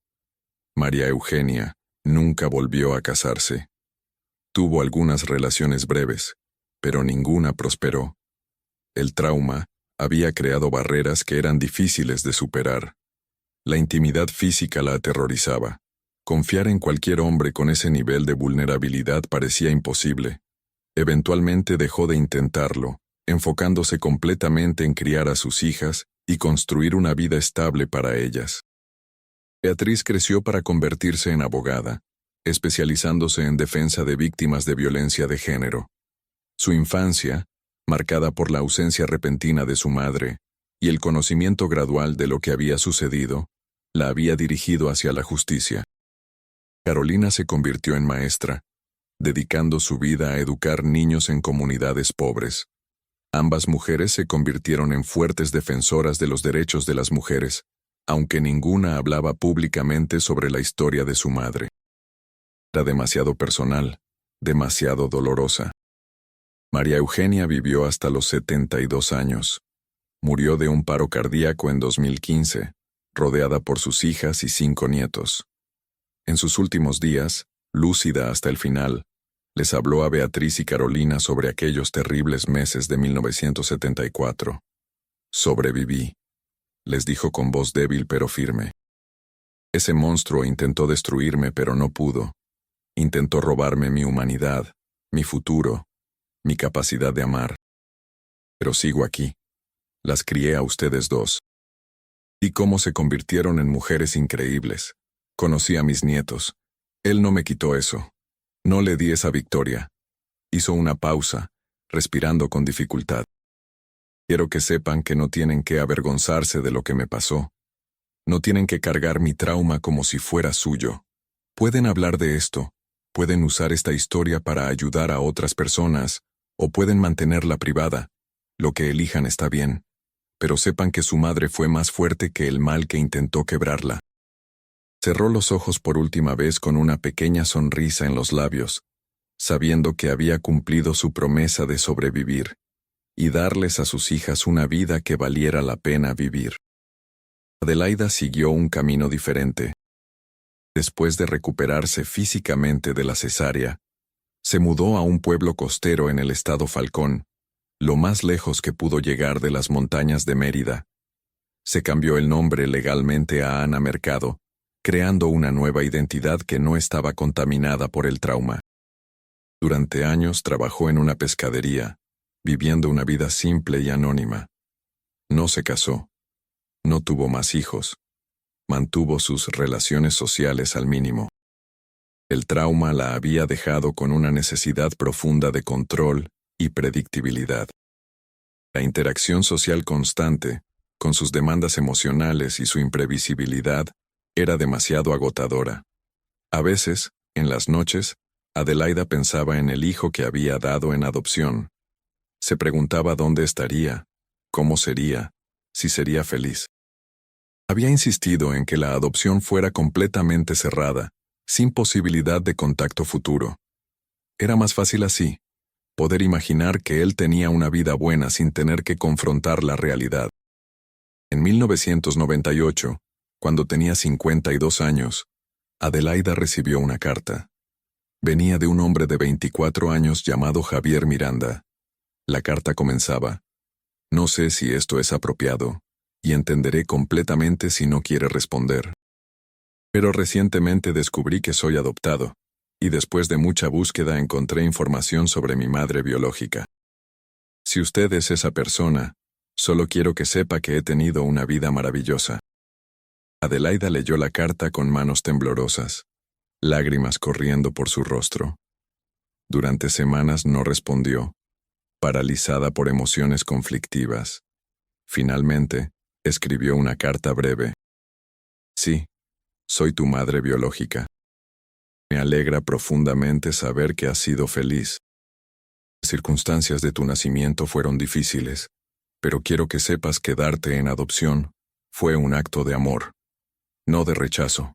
María Eugenia nunca volvió a casarse. Tuvo algunas relaciones breves, pero ninguna prosperó. El trauma había creado barreras que eran difíciles de superar. La intimidad física la aterrorizaba. Confiar en cualquier hombre con ese nivel de vulnerabilidad parecía imposible. Eventualmente dejó de intentarlo, enfocándose completamente en criar a sus hijas y construir una vida estable para ellas. Beatriz creció para convertirse en abogada, especializándose en defensa de víctimas de violencia de género. Su infancia, marcada por la ausencia repentina de su madre y el conocimiento gradual de lo que había sucedido, la había dirigido hacia la justicia. Carolina se convirtió en maestra, dedicando su vida a educar niños en comunidades pobres. Ambas mujeres se convirtieron en fuertes defensoras de los derechos de las mujeres, aunque ninguna hablaba públicamente sobre la historia de su madre. Era demasiado personal, demasiado dolorosa. María Eugenia vivió hasta los 72 años. Murió de un paro cardíaco en 2015, rodeada por sus hijas y 5 nietos. En sus últimos días, lúcida hasta el final, les habló a Beatriz y Carolina sobre aquellos terribles meses de 1974. Sobreviví, les dijo con voz débil pero firme. Ese monstruo intentó destruirme pero no pudo. Intentó robarme mi humanidad, mi futuro, mi capacidad de amar. Pero sigo aquí. Las crié a ustedes dos. Y cómo se convirtieron en mujeres increíbles. Conocí a mis nietos. Él no me quitó eso. No le di esa victoria. Hizo una pausa, respirando con dificultad. Quiero que sepan que no tienen que avergonzarse de lo que me pasó. No tienen que cargar mi trauma como si fuera suyo. Pueden hablar de esto, pueden usar esta historia para ayudar a otras personas, o pueden mantenerla privada. Lo que elijan está bien. Pero sepan que su madre fue más fuerte que el mal que intentó quebrarla. Cerró los ojos por última vez con una pequeña sonrisa en los labios, sabiendo que había cumplido su promesa de sobrevivir y darles a sus hijas una vida que valiera la pena vivir. Adelaida siguió un camino diferente. Después de recuperarse físicamente de la cesárea, se mudó a un pueblo costero en el estado Falcón, lo más lejos que pudo llegar de las montañas de Mérida. Se cambió el nombre legalmente a Ana Mercado, creando una nueva identidad que no estaba contaminada por el trauma. Durante años trabajó en una pescadería, viviendo una vida simple y anónima. No se casó. No tuvo más hijos. Mantuvo sus relaciones sociales al mínimo. El trauma la había dejado con una necesidad profunda de control y predictibilidad. La interacción social constante, con sus demandas emocionales y su imprevisibilidad, era demasiado agotadora. A veces, en las noches, Adelaida pensaba en el hijo que había dado en adopción. Se preguntaba dónde estaría, cómo sería, si sería feliz. Había insistido en que la adopción fuera completamente cerrada, sin posibilidad de contacto futuro. Era más fácil así, poder imaginar que él tenía una vida buena sin tener que confrontar la realidad. En 1998, cuando tenía 52 años, Adelaida recibió una carta. Venía de un hombre de 24 años llamado Javier Miranda. La carta comenzaba: "No sé si esto es apropiado, y entenderé completamente si no quiere responder. Pero recientemente descubrí que soy adoptado, y después de mucha búsqueda encontré información sobre mi madre biológica. Si usted es esa persona, solo quiero que sepa que he tenido una vida maravillosa". Adelaida leyó la carta con manos temblorosas, lágrimas corriendo por su rostro. Durante semanas no respondió, paralizada por emociones conflictivas. Finalmente, escribió una carta breve. "Sí, soy tu madre biológica. Me alegra profundamente saber que has sido feliz. Las circunstancias de tu nacimiento fueron difíciles, pero quiero que sepas que darte en adopción fue un acto de amor, no de rechazo.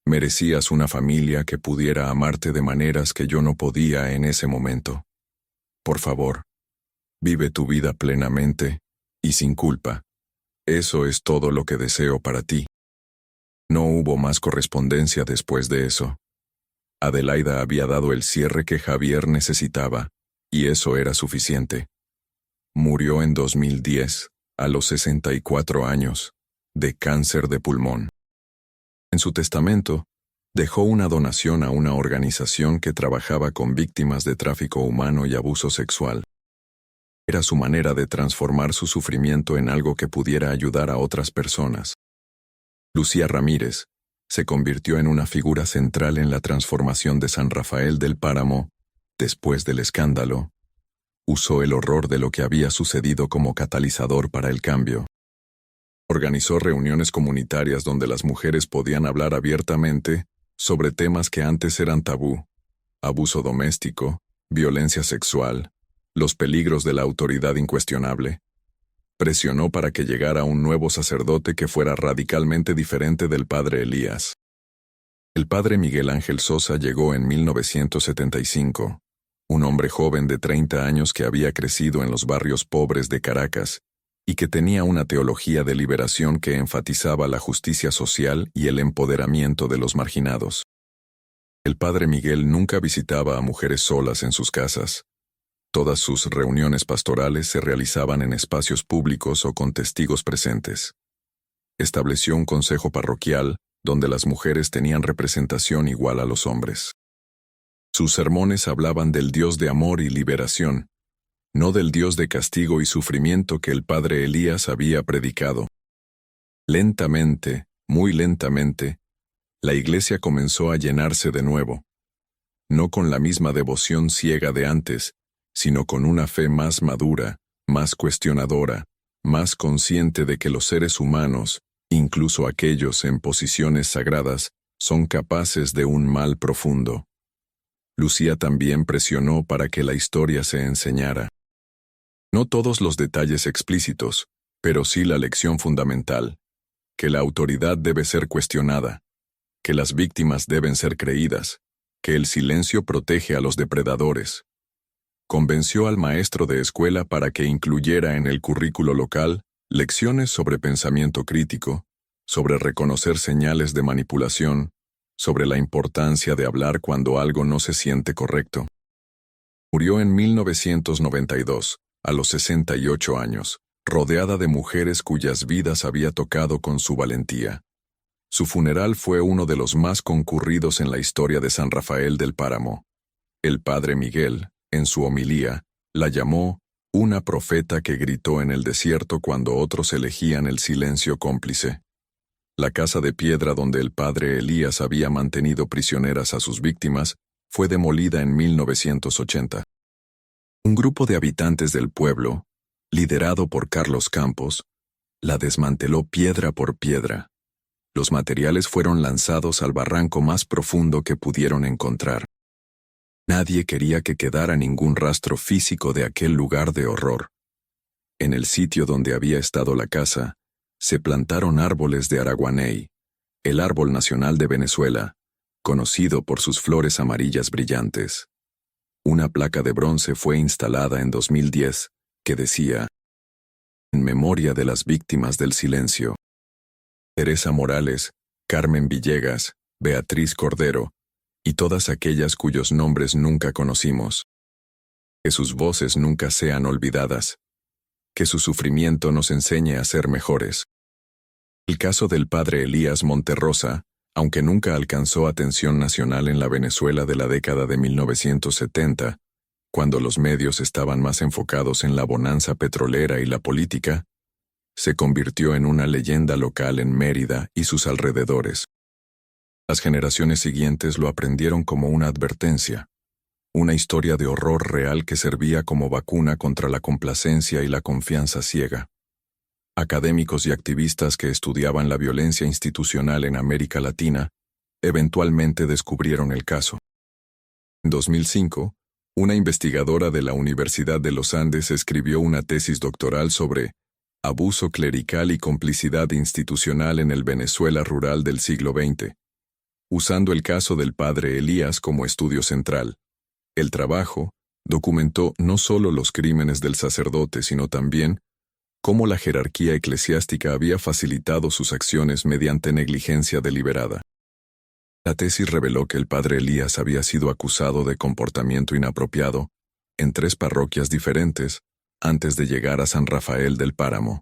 Merecías una familia que pudiera amarte de maneras que yo no podía en ese momento. Por favor, vive tu vida plenamente y sin culpa. Eso es todo lo que deseo para ti". No hubo más correspondencia después de eso. Adelaida había dado el cierre que Javier necesitaba, y eso era suficiente. Murió en 2010, a los 64 años, de cáncer de pulmón. En su testamento, dejó una donación a una organización que trabajaba con víctimas de tráfico humano y abuso sexual. Era su manera de transformar su sufrimiento en algo que pudiera ayudar a otras personas. Lucía Ramírez se convirtió en una figura central en la transformación de San Rafael del Páramo. Después del escándalo, usó el horror de lo que había sucedido como catalizador para el cambio. Organizó reuniones comunitarias donde las mujeres podían hablar abiertamente sobre temas que antes eran tabú: abuso doméstico, violencia sexual, los peligros de la autoridad incuestionable. Presionó para que llegara un nuevo sacerdote que fuera radicalmente diferente del padre Elías. El padre Miguel Ángel Sosa llegó en 1975, un hombre joven de 30 años que había crecido en los barrios pobres de Caracas y que tenía una teología de liberación que enfatizaba la justicia social y el empoderamiento de los marginados. El padre Miguel nunca visitaba a mujeres solas en sus casas. Todas sus reuniones pastorales se realizaban en espacios públicos o con testigos presentes. Estableció un consejo parroquial donde las mujeres tenían representación igual a los hombres. Sus sermones hablaban del Dios de amor y liberación, no del Dios de castigo y sufrimiento que el padre Elías había predicado. Lentamente, muy lentamente, la iglesia comenzó a llenarse de nuevo, no con la misma devoción ciega de antes, sino con una fe más madura, más cuestionadora, más consciente de que los seres humanos, Incluso aquellos en posiciones sagradas son capaces de un mal profundo. Lucía también presionó para que la historia se enseñara. No todos los detalles explícitos, pero sí la lección fundamental, que la autoridad debe ser cuestionada, que las víctimas deben ser creídas, que el silencio protege a los depredadores. Convenció al maestro de escuela para que incluyera en el currículo local lecciones sobre pensamiento crítico, sobre reconocer señales de manipulación, sobre la importancia de hablar cuando algo no se siente correcto. Murió en 1992, a los 68 años, rodeada de mujeres cuyas vidas había tocado con su valentía. Su funeral fue uno de los más concurridos en la historia de San Rafael del Páramo. El padre Miguel, en su homilía, la llamó una profeta que gritó en el desierto cuando otros elegían el silencio cómplice. La casa de piedra donde el padre Elías había mantenido prisioneras a sus víctimas fue demolida en 1980. Un grupo de habitantes del pueblo, liderado por Carlos Campos, la desmanteló piedra por piedra. Los materiales fueron lanzados al barranco más profundo que pudieron encontrar. Nadie quería que quedara ningún rastro físico de aquel lugar de horror. En el sitio donde había estado la casa, se plantaron árboles de araguaney, el árbol nacional de Venezuela, conocido por sus flores amarillas brillantes. Una placa de bronce fue instalada en 2010 que decía: en memoria de las víctimas del silencio. Teresa Morales, Carmen Villegas, Beatriz Cordero, y todas aquellas cuyos nombres nunca conocimos. Que sus voces nunca sean olvidadas. Que su sufrimiento nos enseñe a ser mejores. El caso del padre Elías Monterrosa, aunque nunca alcanzó atención nacional en la Venezuela de la década de 1970, cuando los medios estaban más enfocados en la bonanza petrolera y la política, se convirtió en una leyenda local en Mérida y sus alrededores. Las generaciones siguientes lo aprendieron como una advertencia, una historia de horror real que servía como vacuna contra la complacencia y la confianza ciega. Académicos y activistas que estudiaban la violencia institucional en América Latina eventualmente descubrieron el caso. En 2005, una investigadora de la Universidad de los Andes escribió una tesis doctoral sobre abuso clerical y complicidad institucional en el Venezuela rural del siglo XX, usando el caso del padre Elías como estudio central. El trabajo documentó no solo los crímenes del sacerdote, sino también cómo la jerarquía eclesiástica había facilitado sus acciones mediante negligencia deliberada. La tesis reveló que el padre Elías había sido acusado de comportamiento inapropiado en 3 parroquias diferentes antes de llegar a San Rafael del Páramo.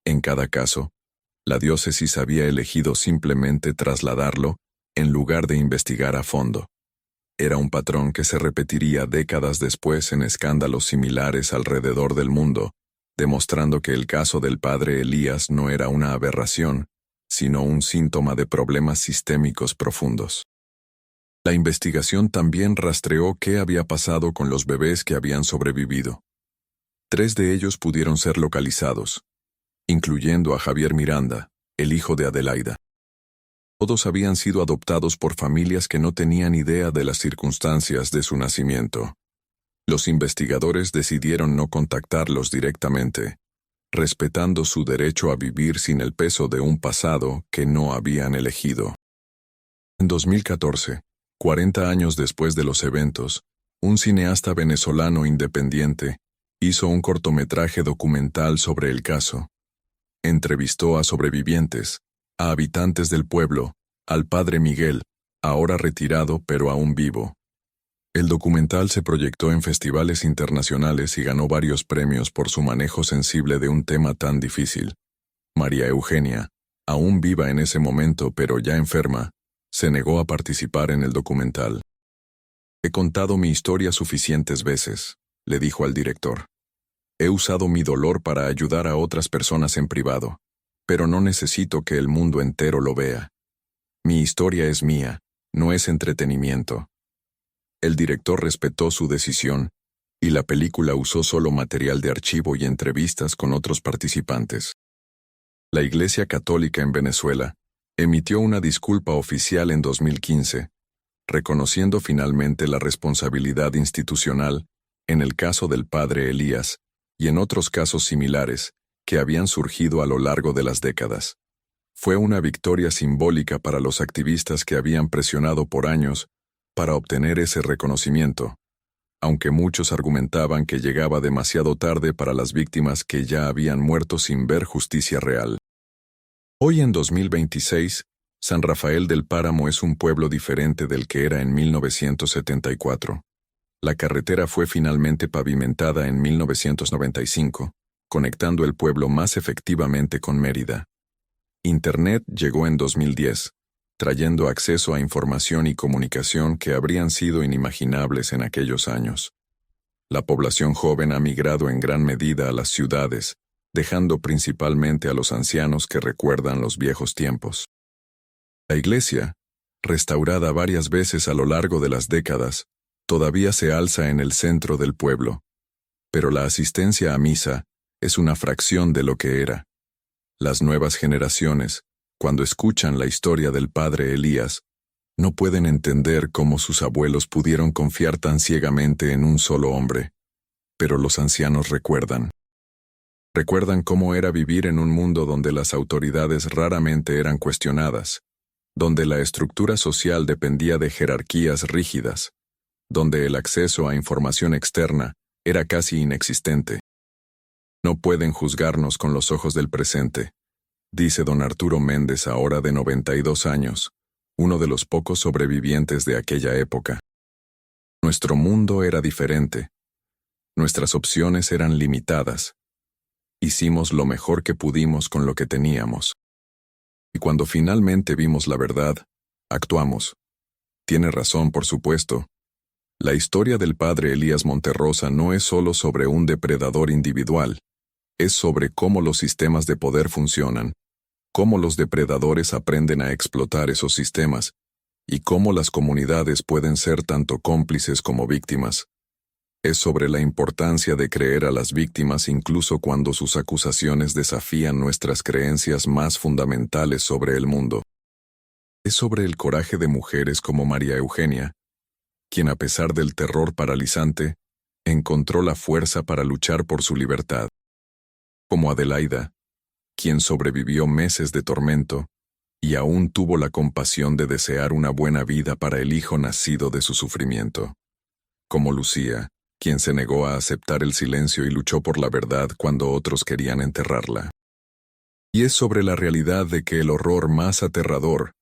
En cada caso, la diócesis había elegido simplemente trasladarlo en lugar de investigar a fondo. Era un patrón que se repetiría décadas después en escándalos similares alrededor del mundo, demostrando que el caso del padre Elías no era una aberración, sino un síntoma de problemas sistémicos profundos. La investigación también rastreó qué había pasado con los bebés que habían sobrevivido. 3 de ellos pudieron ser localizados, incluyendo a Javier Miranda, el hijo de Adelaida. Todos habían sido adoptados por familias que no tenían idea de las circunstancias de su nacimiento. Los investigadores decidieron no contactarlos directamente, respetando su derecho a vivir sin el peso de un pasado que no habían elegido. En 2014, 40 años después de los eventos, un cineasta venezolano independiente hizo un cortometraje documental sobre el caso. Entrevistó a sobrevivientes, a habitantes del pueblo, al padre Miguel, ahora retirado pero aún vivo. El documental se proyectó en festivales internacionales y ganó varios premios por su manejo sensible de un tema tan difícil. María Eugenia, aún viva en ese momento pero ya enferma, se negó a participar en el documental. He contado mi historia suficientes veces, le dijo al director. He usado mi dolor para ayudar a otras personas en privado, pero no necesito que el mundo entero lo vea. Mi historia es mía, no es entretenimiento. El director respetó su decisión, y la película usó solo material de archivo y entrevistas con otros participantes. La Iglesia Católica en Venezuela emitió una disculpa oficial en 2015, reconociendo finalmente la responsabilidad institucional en el caso del padre Elías y en otros casos similares que habían surgido a lo largo de las décadas. Fue una victoria simbólica para los activistas que habían presionado por años para obtener ese reconocimiento, aunque muchos argumentaban que llegaba demasiado tarde para las víctimas que ya habían muerto sin ver justicia real. Hoy en 2026, San Rafael del Páramo es un pueblo diferente del que era en 1974. La carretera fue finalmente pavimentada en 1995, conectando el pueblo más efectivamente con Mérida. Internet llegó en 2010, trayendo acceso a información y comunicación que habrían sido inimaginables en aquellos años. La población joven ha migrado en gran medida a las ciudades, dejando principalmente a los ancianos que recuerdan los viejos tiempos. La iglesia, restaurada varias veces a lo largo de las décadas, todavía se alza en el centro del pueblo, pero la asistencia a misa es una fracción de lo que era. Las nuevas generaciones, cuando escuchan la historia del padre Elías, no pueden entender cómo sus abuelos pudieron confiar tan ciegamente en un solo hombre, pero los ancianos recuerdan. Recuerdan cómo era vivir en un mundo donde las autoridades raramente eran cuestionadas, donde la estructura social dependía de jerarquías rígidas, donde el acceso a información externa era casi inexistente. No pueden juzgarnos con los ojos del presente, dice don Arturo Méndez, ahora de 92 años, uno de los pocos sobrevivientes de aquella época. Nuestro mundo era diferente. Nuestras opciones eran limitadas. Hicimos lo mejor que pudimos con lo que teníamos. Y cuando finalmente vimos la verdad, actuamos. Tiene razón, por supuesto. La historia del padre Elías Monterrosa no es solo sobre un depredador individual, es sobre cómo los sistemas de poder funcionan, cómo los depredadores aprenden a explotar esos sistemas, y cómo las comunidades pueden ser tanto cómplices como víctimas. Es sobre la importancia de creer a las víctimas incluso cuando sus acusaciones desafían nuestras creencias más fundamentales sobre el mundo. Es sobre el coraje de mujeres como María Eugenia, quien a pesar del terror paralizante, encontró la fuerza para luchar por su libertad. Como Adelaida, quien sobrevivió meses de tormento y aún tuvo la compasión de desear una buena vida para el hijo nacido de su sufrimiento. Como Lucía, quien se negó a aceptar el silencio y luchó por la verdad cuando otros querían enterrarla. Y es sobre la realidad de que el horror más aterrador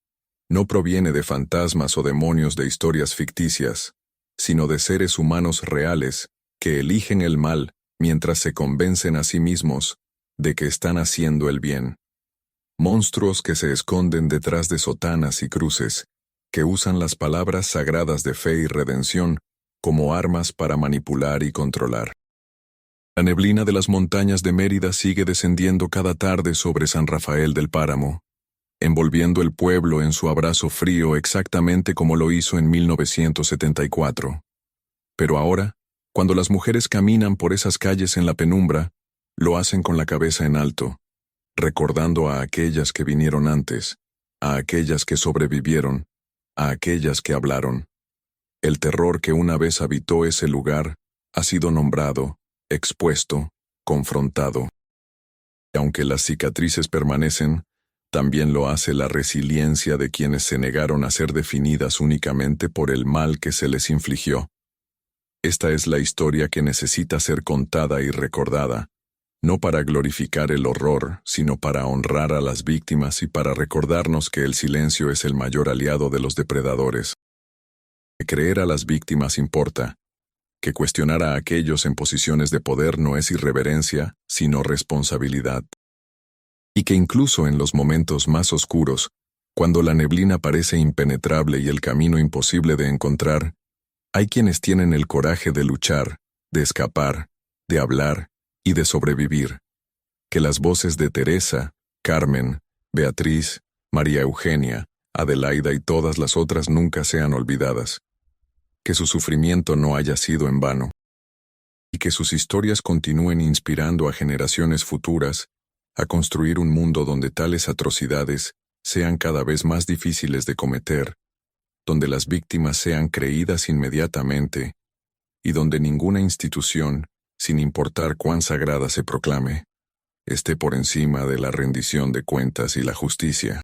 no proviene de fantasmas o demonios de historias ficticias, sino de seres humanos reales que eligen el mal mientras se convencen a sí mismos de que están haciendo el bien. Monstruos que se esconden detrás de sotanas y cruces, que usan las palabras sagradas de fe y redención como armas para manipular y controlar. La neblina de las montañas de Mérida sigue descendiendo cada tarde sobre San Rafael del Páramo, envolviendo el pueblo en su abrazo frío exactamente como lo hizo en 1974. Pero ahora, cuando las mujeres caminan por esas calles en la penumbra, lo hacen con la cabeza en alto, recordando a aquellas que vinieron antes, a aquellas que sobrevivieron, a aquellas que hablaron. El terror que una vez habitó ese lugar ha sido nombrado, expuesto, confrontado. Y aunque las cicatrices permanecen, también lo hace la resiliencia de quienes se negaron a ser definidas únicamente por el mal que se les infligió. Esta es la historia que necesita ser contada y recordada, no para glorificar el horror, sino para honrar a las víctimas y para recordarnos que el silencio es el mayor aliado de los depredadores. Que creer a las víctimas importa, que cuestionar a aquellos en posiciones de poder no es irreverencia, sino responsabilidad. Y que incluso en los momentos más oscuros, cuando la neblina parece impenetrable y el camino imposible de encontrar, hay quienes tienen el coraje de luchar, de escapar, de hablar y de sobrevivir. Que las voces de Teresa, Carmen, Beatriz, María Eugenia, Adelaida y todas las otras nunca sean olvidadas. Que su sufrimiento no haya sido en vano. Y que sus historias continúen inspirando a generaciones futuras a construir un mundo donde tales atrocidades sean cada vez más difíciles de cometer, donde las víctimas sean creídas inmediatamente y donde ninguna institución, sin importar cuán sagrada se proclame, esté por encima de la rendición de cuentas y la justicia.